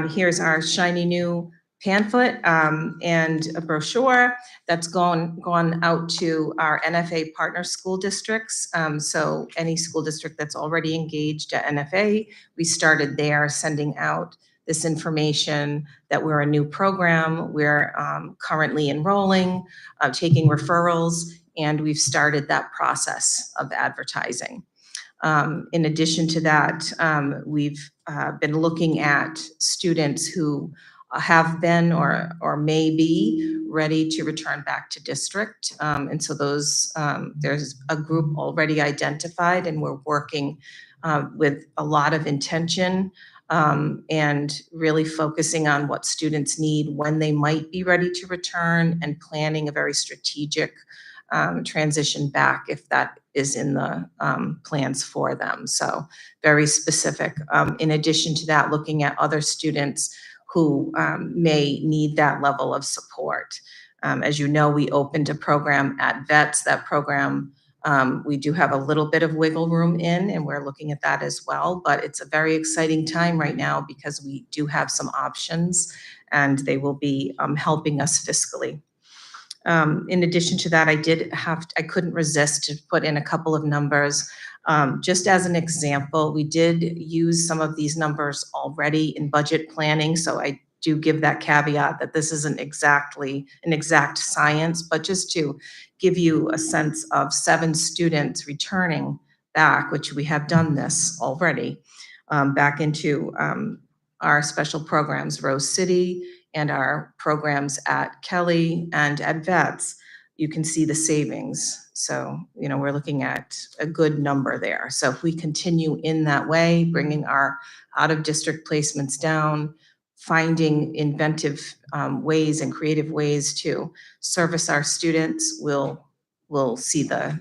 here's our shiny new pamphlet and a brochure that's gone out to our NFA partner school districts. So any school district that's already engaged at NFA, we started there sending out this information that we're a new program, we're currently enrolling, taking referrals, and we've started that process of advertising. In addition to that, we've been looking at students who have been or may be ready to return back to district. And so those, there's a group already identified, and we're working with a lot of intention and really focusing on what students need, when they might be ready to return, and planning a very strategic transition back if that is in the plans for them. So very specific. In addition to that, looking at other students who may need that level of support. As you know, we opened a program at VETS. That program, we do have a little bit of wiggle room in, and we're looking at that as well. But it's a very exciting time right now because we do have some options, and they will be helping us fiscally. In addition to that, I couldn't resist to put in a couple of numbers. Just as an example, we did use some of these numbers already in budget planning. So I do give that caveat that this isn't exactly an exact science, but just to give you a sense of 7 students returning back, which we have done this already, back into our special programs, Rose City, and our programs at Kelly and at Vets, you can see the savings. So, you know, we're looking at a good number there. So if we continue in that way, bringing our out-of-district placements down, finding inventive ways and creative ways to service our students, we'll see the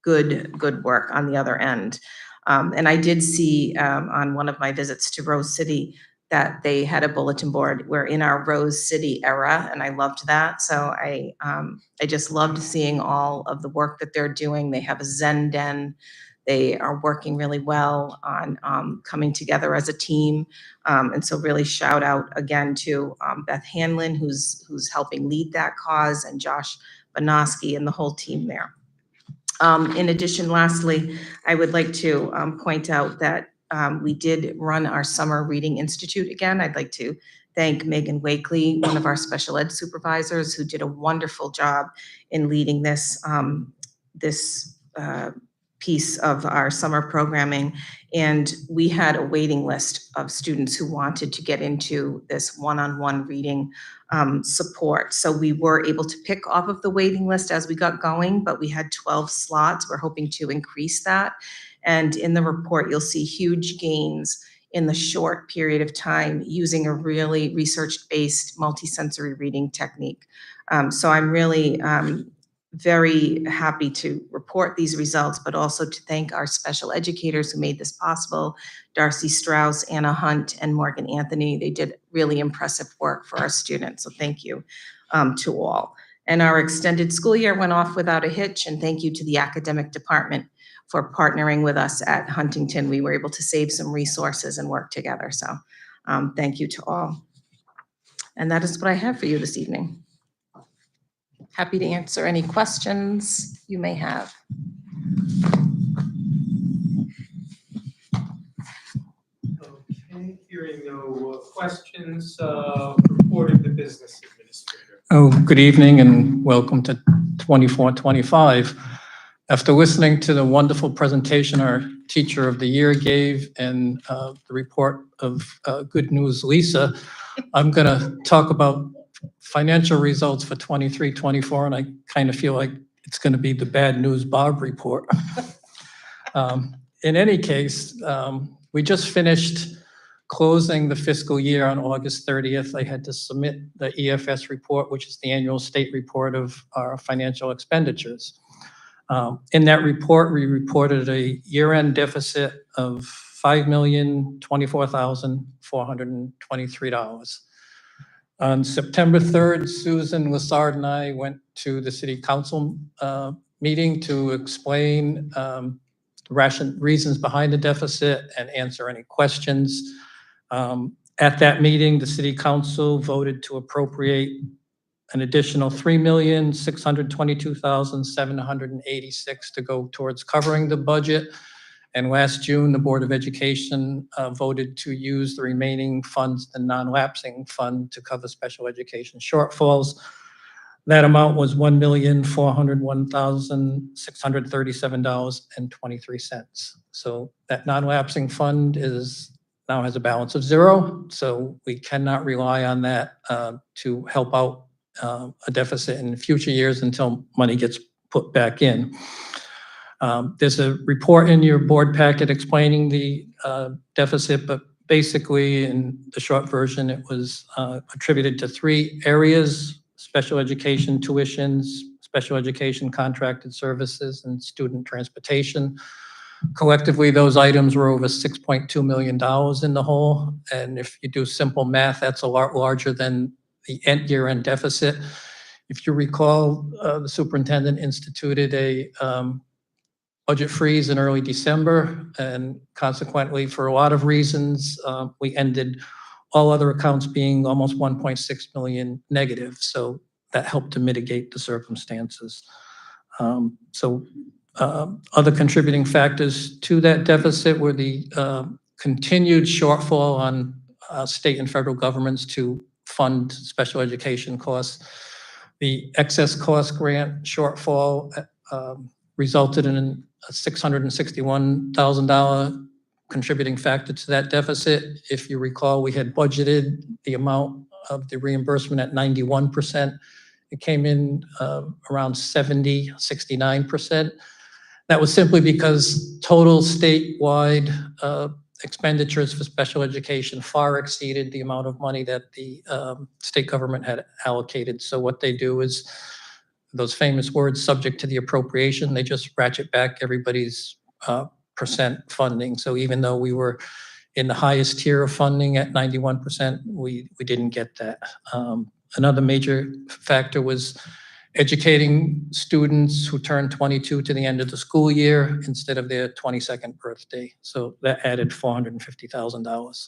good work on the other end. And I did see on one of my visits to Rose City that they had a bulletin board. We're in our Rose City era, and I loved that. So I just loved seeing all of the work that they're doing. They have a Zen Den. They are working really well on coming together as a team. And so really shout out again to Beth Hanlon, who's helping lead that cause, and Josh Banoski and the whole team there. In addition, lastly, I would like to point out that we did run our Summer Reading Institute again. I'd like to thank Megan Wakely, one of our special ed supervisors, who did a wonderful job in leading this piece of our summer programming. And we had a waiting list of students who wanted to get into this one-on-one reading support. So we were able to pick off of the waiting list as we got going, but we had 12 slots. We're hoping to increase that. And in the report, you'll see huge gains in the short period of time using a really research-based multisensory reading technique. So I'm really very happy to report these results, but also to thank our special educators who made this possible, Darcy Strauss, Anna Hunt, and Morgan Anthony. They did really impressive work for our students, so thank you to all. And our extended school year went off without a hitch, and thank you to the academic department for partnering with us at Huntington. We were able to save some resources and work together, so thank you to all. And that is what I have for you this evening. Happy to answer any questions you may have. Okay, hearing no questions, report of the business administrator. Oh, good evening and welcome to 24-25. After listening to the wonderful presentation our Teacher of the Year gave and the report of Good News Lisa, I'm going to talk about financial results for 23-24, and I kind of feel like it's going to be the bad news Bob report. In any case, we just finished closing the fiscal year on August 30th. I had to submit the EFS report, which is the annual state report of our financial expenditures. In that report, we reported a year-end deficit of $5,024,423. On September 3rd, Susan Lassard and I went to the city council meeting to explain reasons behind the deficit and answer any questions. At that meeting, the city council voted to appropriate an additional $3,622,786 to go towards covering the budget. And last June, the Board of Education voted to use the remaining funds, the non-lapsing fund, to cover special education shortfalls. That amount was $1,401,637.23. So that non-lapsing fund now has a balance of zero. So we cannot rely on that to help out a deficit in future years until money gets put back in. There's a report in your board packet explaining the deficit, but basically in the short version, it was attributed to three areas: special education tuitions, special education contracted services, and student transportation. Collectively, those items were over $6.2 million in the hole. And if you do simple math, that's a lot larger than the year-end deficit. If you recall, the superintendent instituted a budget freeze in early December, and consequently, for a lot of reasons, we ended all other accounts being almost 1.6 million negative. So that helped to mitigate the circumstances. Other contributing factors to that deficit were the continued shortfall on state and federal governments to fund special education costs, the excess cost grant shortfall resulted in a $661,000 contributing factor to that deficit. If you recall, we had budgeted the amount of the reimbursement at 91%. It came in around 69%. That was simply because total statewide expenditures for special education far exceeded the amount of money that the state government had allocated. So what they do is those famous words, subject to the appropriation, they just ratchet back everybody's percent funding. So even though we were in the highest tier of funding at 91%, we didn't get that. Another major factor was educating students who turned 22 to the end of the school year instead of their 22nd birthday. So that added $450,000.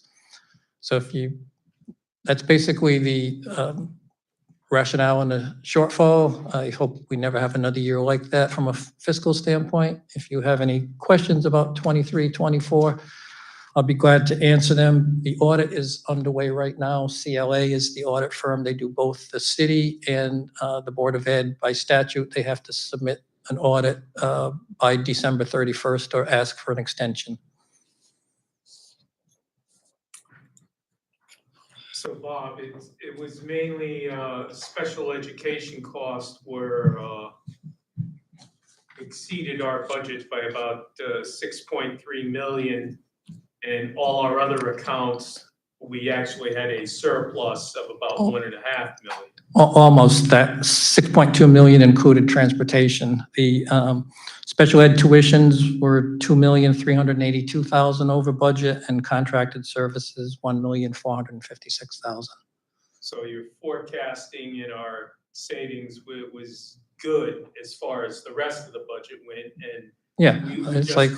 So that's basically the rationale and the shortfall. I hope we never have another year like that from a fiscal standpoint. If you have any questions about 23, 24, I'll be glad to answer them. The audit is underway right now. CLA is the audit firm. They do both the city and the Board of Ed. By statute, they have to submit an audit by December 31st or ask for an extension. So Bob, it was mainly special education costs were exceeded our budget by about 6.3 million. And all our other accounts, we actually had a surplus of about 1.5 million. Almost. That 6.2 million included transportation. The special ed tuitions were 2,382,000 over budget, and contracted services 1,456,000. So your forecasting in our savings was good as far as the rest of the budget went, and yeah, we it's just like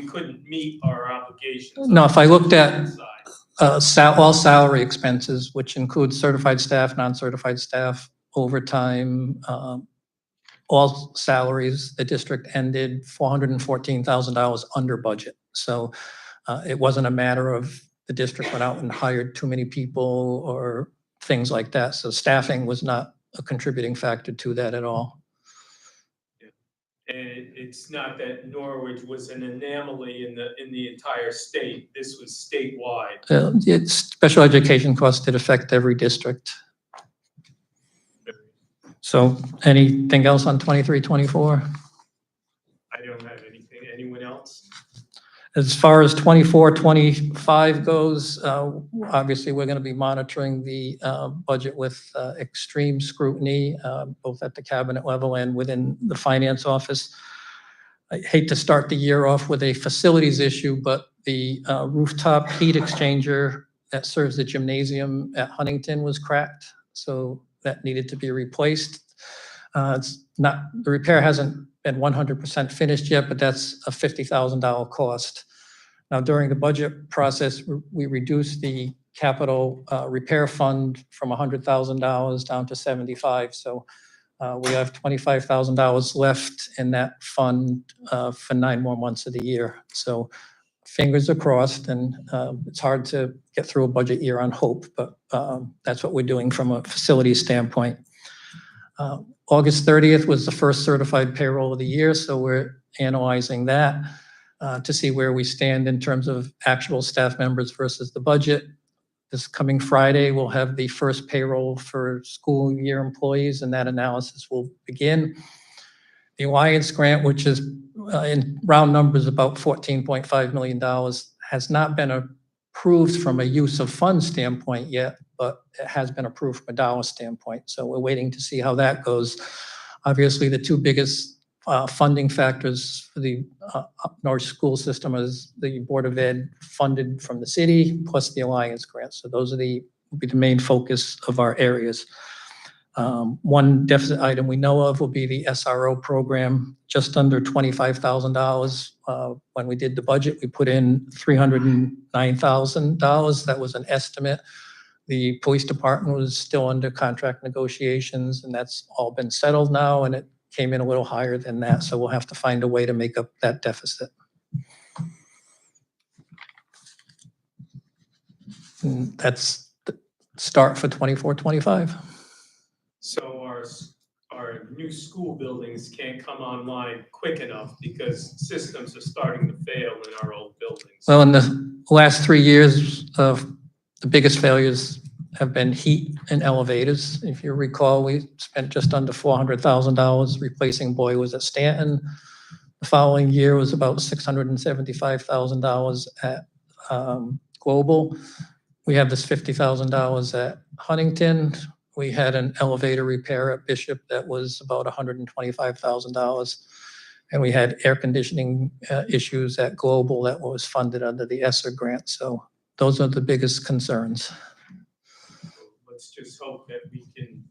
couldn't meet our obligations. no. If I looked at all salary expenses, which includes certified staff, non-certified staff, overtime, all salaries, the district ended $414,000 under budget. So it wasn't a matter of the district went out and hired too many people or things like that. So staffing was not a contributing factor to that at all. And it's not that Norwich was an anomaly in the entire state. This was statewide. Special education costs did affect every district. So anything else on 23, 24? I don't have anything. Anyone else? As far as 24, 25 goes, obviously we're going to be monitoring the budget with extreme scrutiny, both at the cabinet level and within the finance office. I hate to start the year off with a facilities issue, but the rooftop heat exchanger that serves the gymnasium at Huntington was cracked, so that needed to be replaced. The repair hasn't been 100% finished yet, but that's a $50,000 cost. Now, during the budget process, we reduced the capital repair fund from $100,000 down to $75,000. So we have $25,000 left in that fund for 9 more months of the year. So fingers are crossed, and it's hard to get through a budget year on hope, but that's what we're doing from a facility standpoint. August 30th was the first certified payroll of the year, so we're analyzing that to see where we stand in terms of actual staff members versus the budget. This coming Friday, we'll have the first payroll for school year employees, and that analysis will begin. The Alliance grant, which is in round numbers about $14.5 million, has not been approved from a use of funds standpoint yet, but it has been approved from a dollar standpoint. So we're waiting to see how that goes. Obviously, the two biggest funding factors for the Norwich school system is the Board of Ed funded from the city plus the Alliance grant. So those are will be the main focus of our areas. One deficit item we know of will be the SRO program, just under $25,000. When we did the budget, we put in $309,000. That was an estimate. The police department was still under contract negotiations, and that's all been settled now, and it came in a little higher than that. So we'll have to find a way to make up that deficit. And that's the start for 24, 25. So our new school buildings can't come online quick enough because systems are starting to fail in our old buildings. Well, in the last 3 years, the biggest failures have been heat and elevators. If you recall, we spent just under $400,000 replacing boilers at Stanton. The following year was about $675,000 at Global. We have this $50,000 at Huntington. We had an elevator repair at Bishop that was about $125,000. And we had air conditioning issues at Global that was funded under the ESSER grant. So those are the biggest concerns. Let's just hope that we can,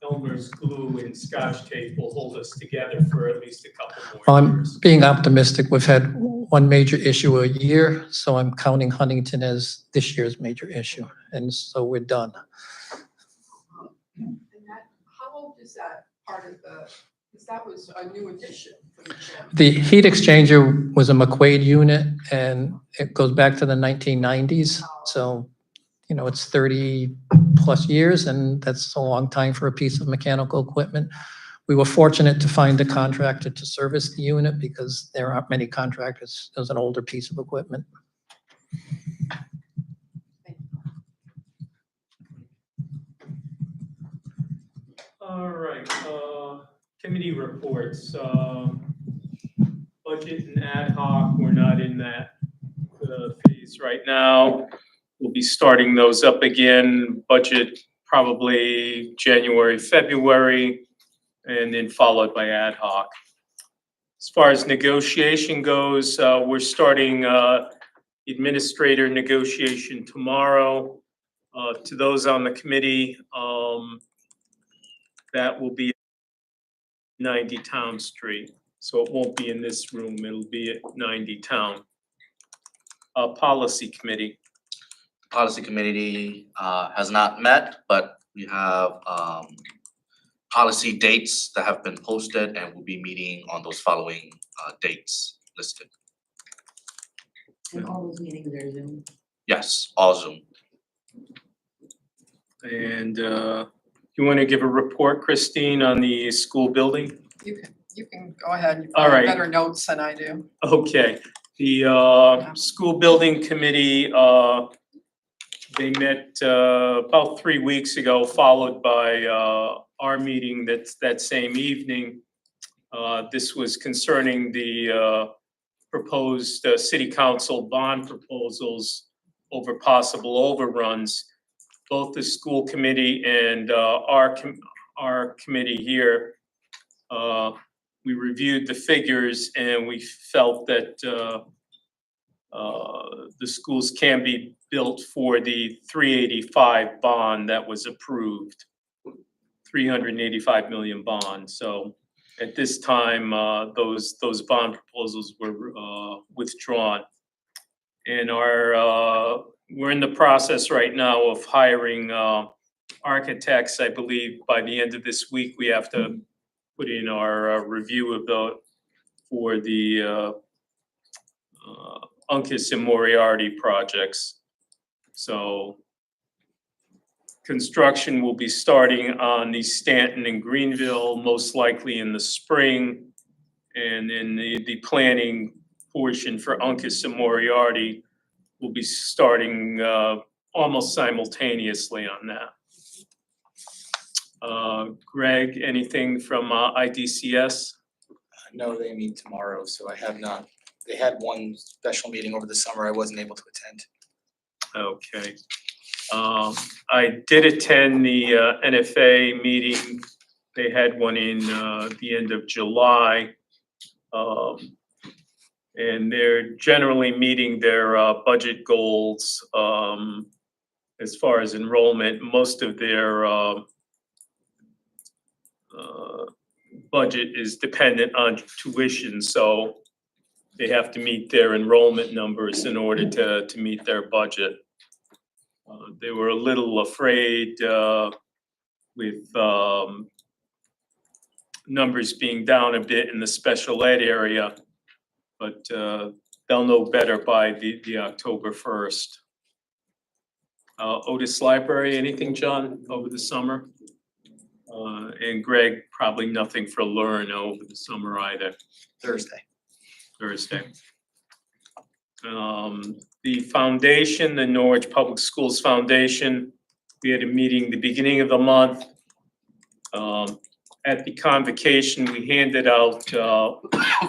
Elmer's glue and Scotch tape will hold us together for at least a couple more I'm years. being optimistic. We've had one major issue a year, so I'm counting Huntington as this year's major issue. And so we're done. And that, how old is that part of the, because that was a new addition for the gym. The heat exchanger was a McQuaid unit, and it goes back to the 1990s. So, you know, it's 30 plus years, and that's a long time for a piece of mechanical equipment. We were fortunate to find a contractor to service the unit because there aren't many contractors. It was an older piece of equipment. All right, committee reports. Budget and ad hoc, we're not in that phase right now. We'll be starting those up again. Budget probably January, February, and then followed by ad hoc. As far as negotiation goes, we're starting administrator negotiation tomorrow. To those on the committee, that will be 90 Town Street. So it won't be in this room, it'll be at 90 Town. Policy Committee. Policy Committee has not met, but we have policy dates that have been posted, and we'll be meeting on those following dates listed. And all those meetings are Zoom. Yes, all Zoom. And you want to give a report, Christine, on the school building? You can go ahead. You All probably right. have better notes than I do. Okay, the school building committee, they met about 3 weeks ago, followed by our meeting that same evening. This was concerning the proposed city council bond proposals over possible overruns. Both the school committee and our committee here, we reviewed the figures and we felt that the schools can be built for the 385 bond that was approved, 385 million bond. So at this time, those bond proposals were withdrawn. And we're in the process right now of hiring architects. I believe by the end of this week, we have to put in our review of for the Uncas and Moriarty projects. So construction will be starting on the Stanton and Greenville, most likely in the spring. And then the planning portion for Uncas and Moriarty will be starting almost simultaneously on that. Greg, anything from IDCS? No, they meet tomorrow, so I have not. They had one special meeting over the summer I wasn't able to attend. Okay. I did attend the NFA meeting. They had one in the end of July. And they're generally meeting their budget goals as far as enrollment. Most of their budget is dependent on tuition, so they have to meet their enrollment numbers in order to meet their budget. They were a little afraid with numbers being down a bit in the special ed area, but they'll know better by the October 1st. Otis Library, anything, John, over the summer? And Greg, probably nothing for Learn over the summer either. Thursday. The foundation, the Norwich Public Schools Foundation, we had a meeting the beginning of the month. At the convocation, we handed out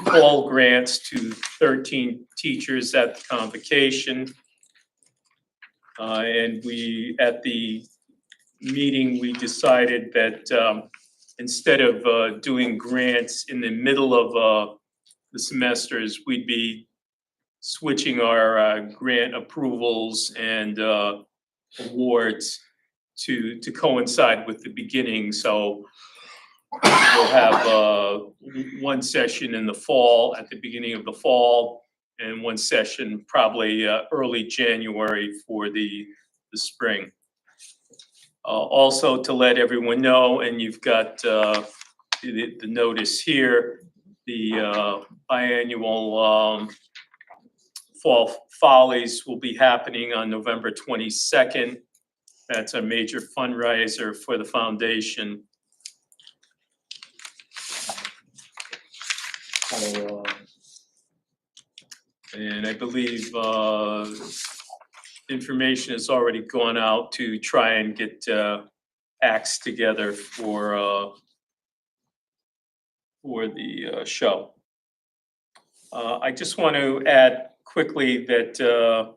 fall grants to 13 teachers at the convocation. And at the meeting, we decided that instead of doing grants in the middle of the semesters, we'd be switching our grant approvals and awards to coincide with the beginning. So we'll have one session in the fall, at the beginning of the fall, and one session probably early January for the spring. Also to let everyone know, and you've got the notice here, the biannual Fall Follies will be happening on November 22nd. That's a major fundraiser for the foundation. And I believe information has already gone out to try and get acts together for the show. I just want to add quickly that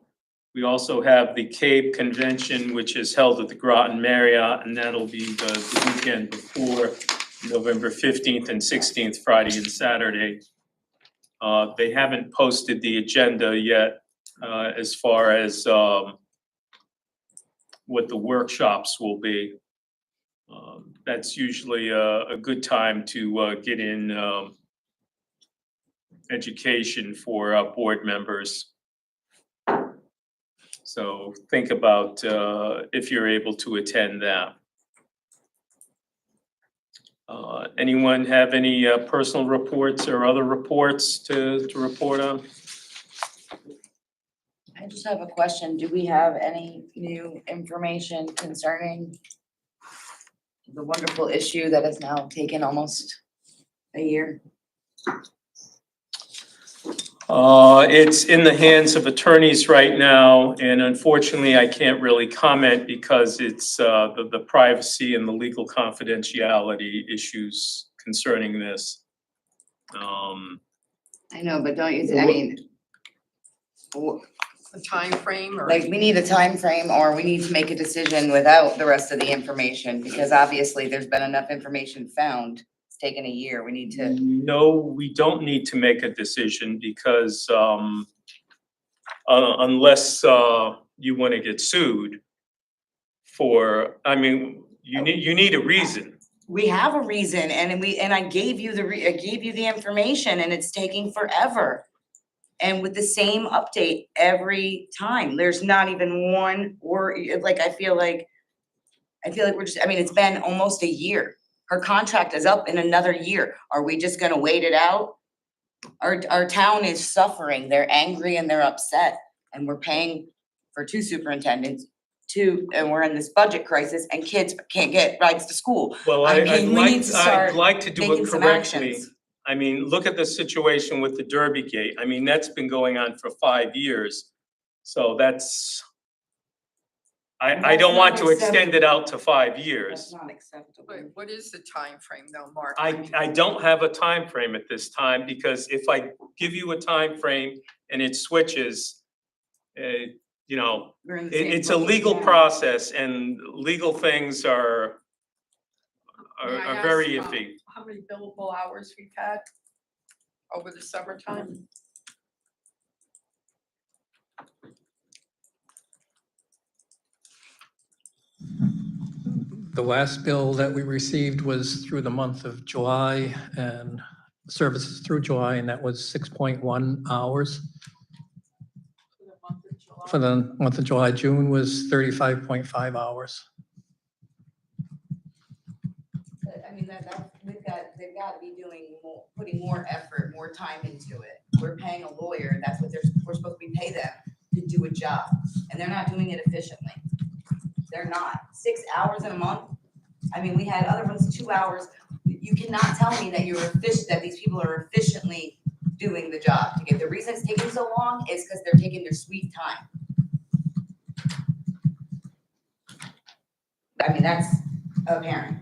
we also have the CABE convention, which is held at the Groton Marriott, and that'll be the weekend before November 15th and 16th, Friday and Saturday. They haven't posted the agenda yet as far as what the workshops will be. That's usually a good time to get in education for board members. So think about if you're able to attend that. Anyone have any personal reports or other reports to report on? I just have a question. Do we have any new information concerning the wonderful issue that has now taken almost a year? It's in the hands of attorneys right now, and unfortunately, I can't really comment because it's the privacy and the legal confidentiality issues concerning this. I know, but don't you, I mean, A time frame or? like, we need a time frame, or we need to make a decision without the rest of the information, because obviously there's been enough information found. It's taken a year. We need to. No, we don't need to make a decision because unless you want to get sued for, I mean, you need a reason. We have a reason, and I gave you the information, and it's taking forever. And with the same update every time, there's not even one word, like, I feel like we're just, I mean, it's been almost a year. Her contract is up in another year. Are we just gonna wait it out? Our town is suffering. They're angry and they're upset, and we're paying for 2 superintendents, and we're in this budget crisis, and kids can't get rides to school. Well, I I'd mean, we need to start like to do it making some correctly. actions. I mean, look at the situation with the Derby Gate. I mean, that's been going on for 5 years. So that's, I don't want to extend it out to 5 years. That's not acceptable. But what is the time frame though, Mark? I don't have a time frame at this time, because if I give you a time frame and it switches, you know, We're in the same it's a boat legal again. process, and legal things are May I ask, very iffy. How many billable hours we've had over the summertime? The last bill that we received was through the month of July, and services through July, and that was 6.1 hours. For the month of July. June was 35.5 hours. I mean, they've got to be putting more effort, more time into it. We're paying a lawyer, that's what we're supposed to be pay them to do a job, and they're not doing it efficiently. They're not. 6 hours in a month, I mean, we had other ones 2 hours. You cannot tell me that that these people are efficiently doing the job. The reason it's taking so long is because they're taking their sweet time. I mean, that's apparent.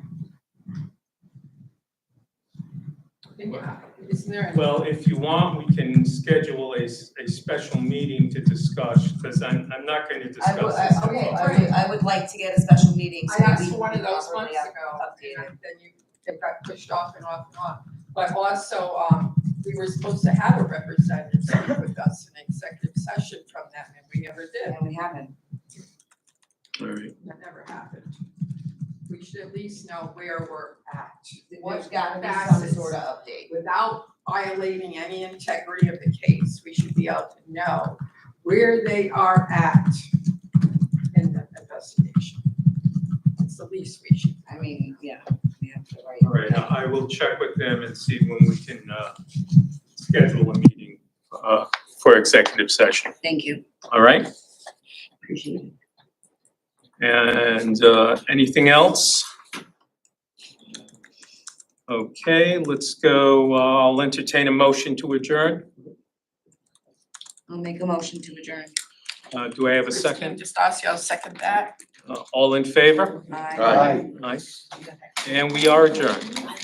Isn't there? Well, if you want, we can schedule a special meeting to discuss, because I'm not going to discuss this. I would like to get a special meeting. So I we asked can for one of be those properly months ago, updated. and then it got pushed off and off and off. But also, we were supposed to have a representative speak with us in executive session from them, and we never did. And we haven't. All right. That never happened. We should at least know where we're at. There's gotta be some facets. sort of update. Without violating any integrity of the case, we should be able to know where they are at in the investigation. It's the least we should. I mean, yeah, we have to write. All right, I will check with them and see when we can schedule a meeting for executive session. Thank you. All right? Appreciate it. And anything else? Okay, let's go. I'll entertain a motion to adjourn. I'll make a motion to adjourn. Do I have a second? Estacio, second that. All in favor? Aye. Aye. And we are adjourned. Aye.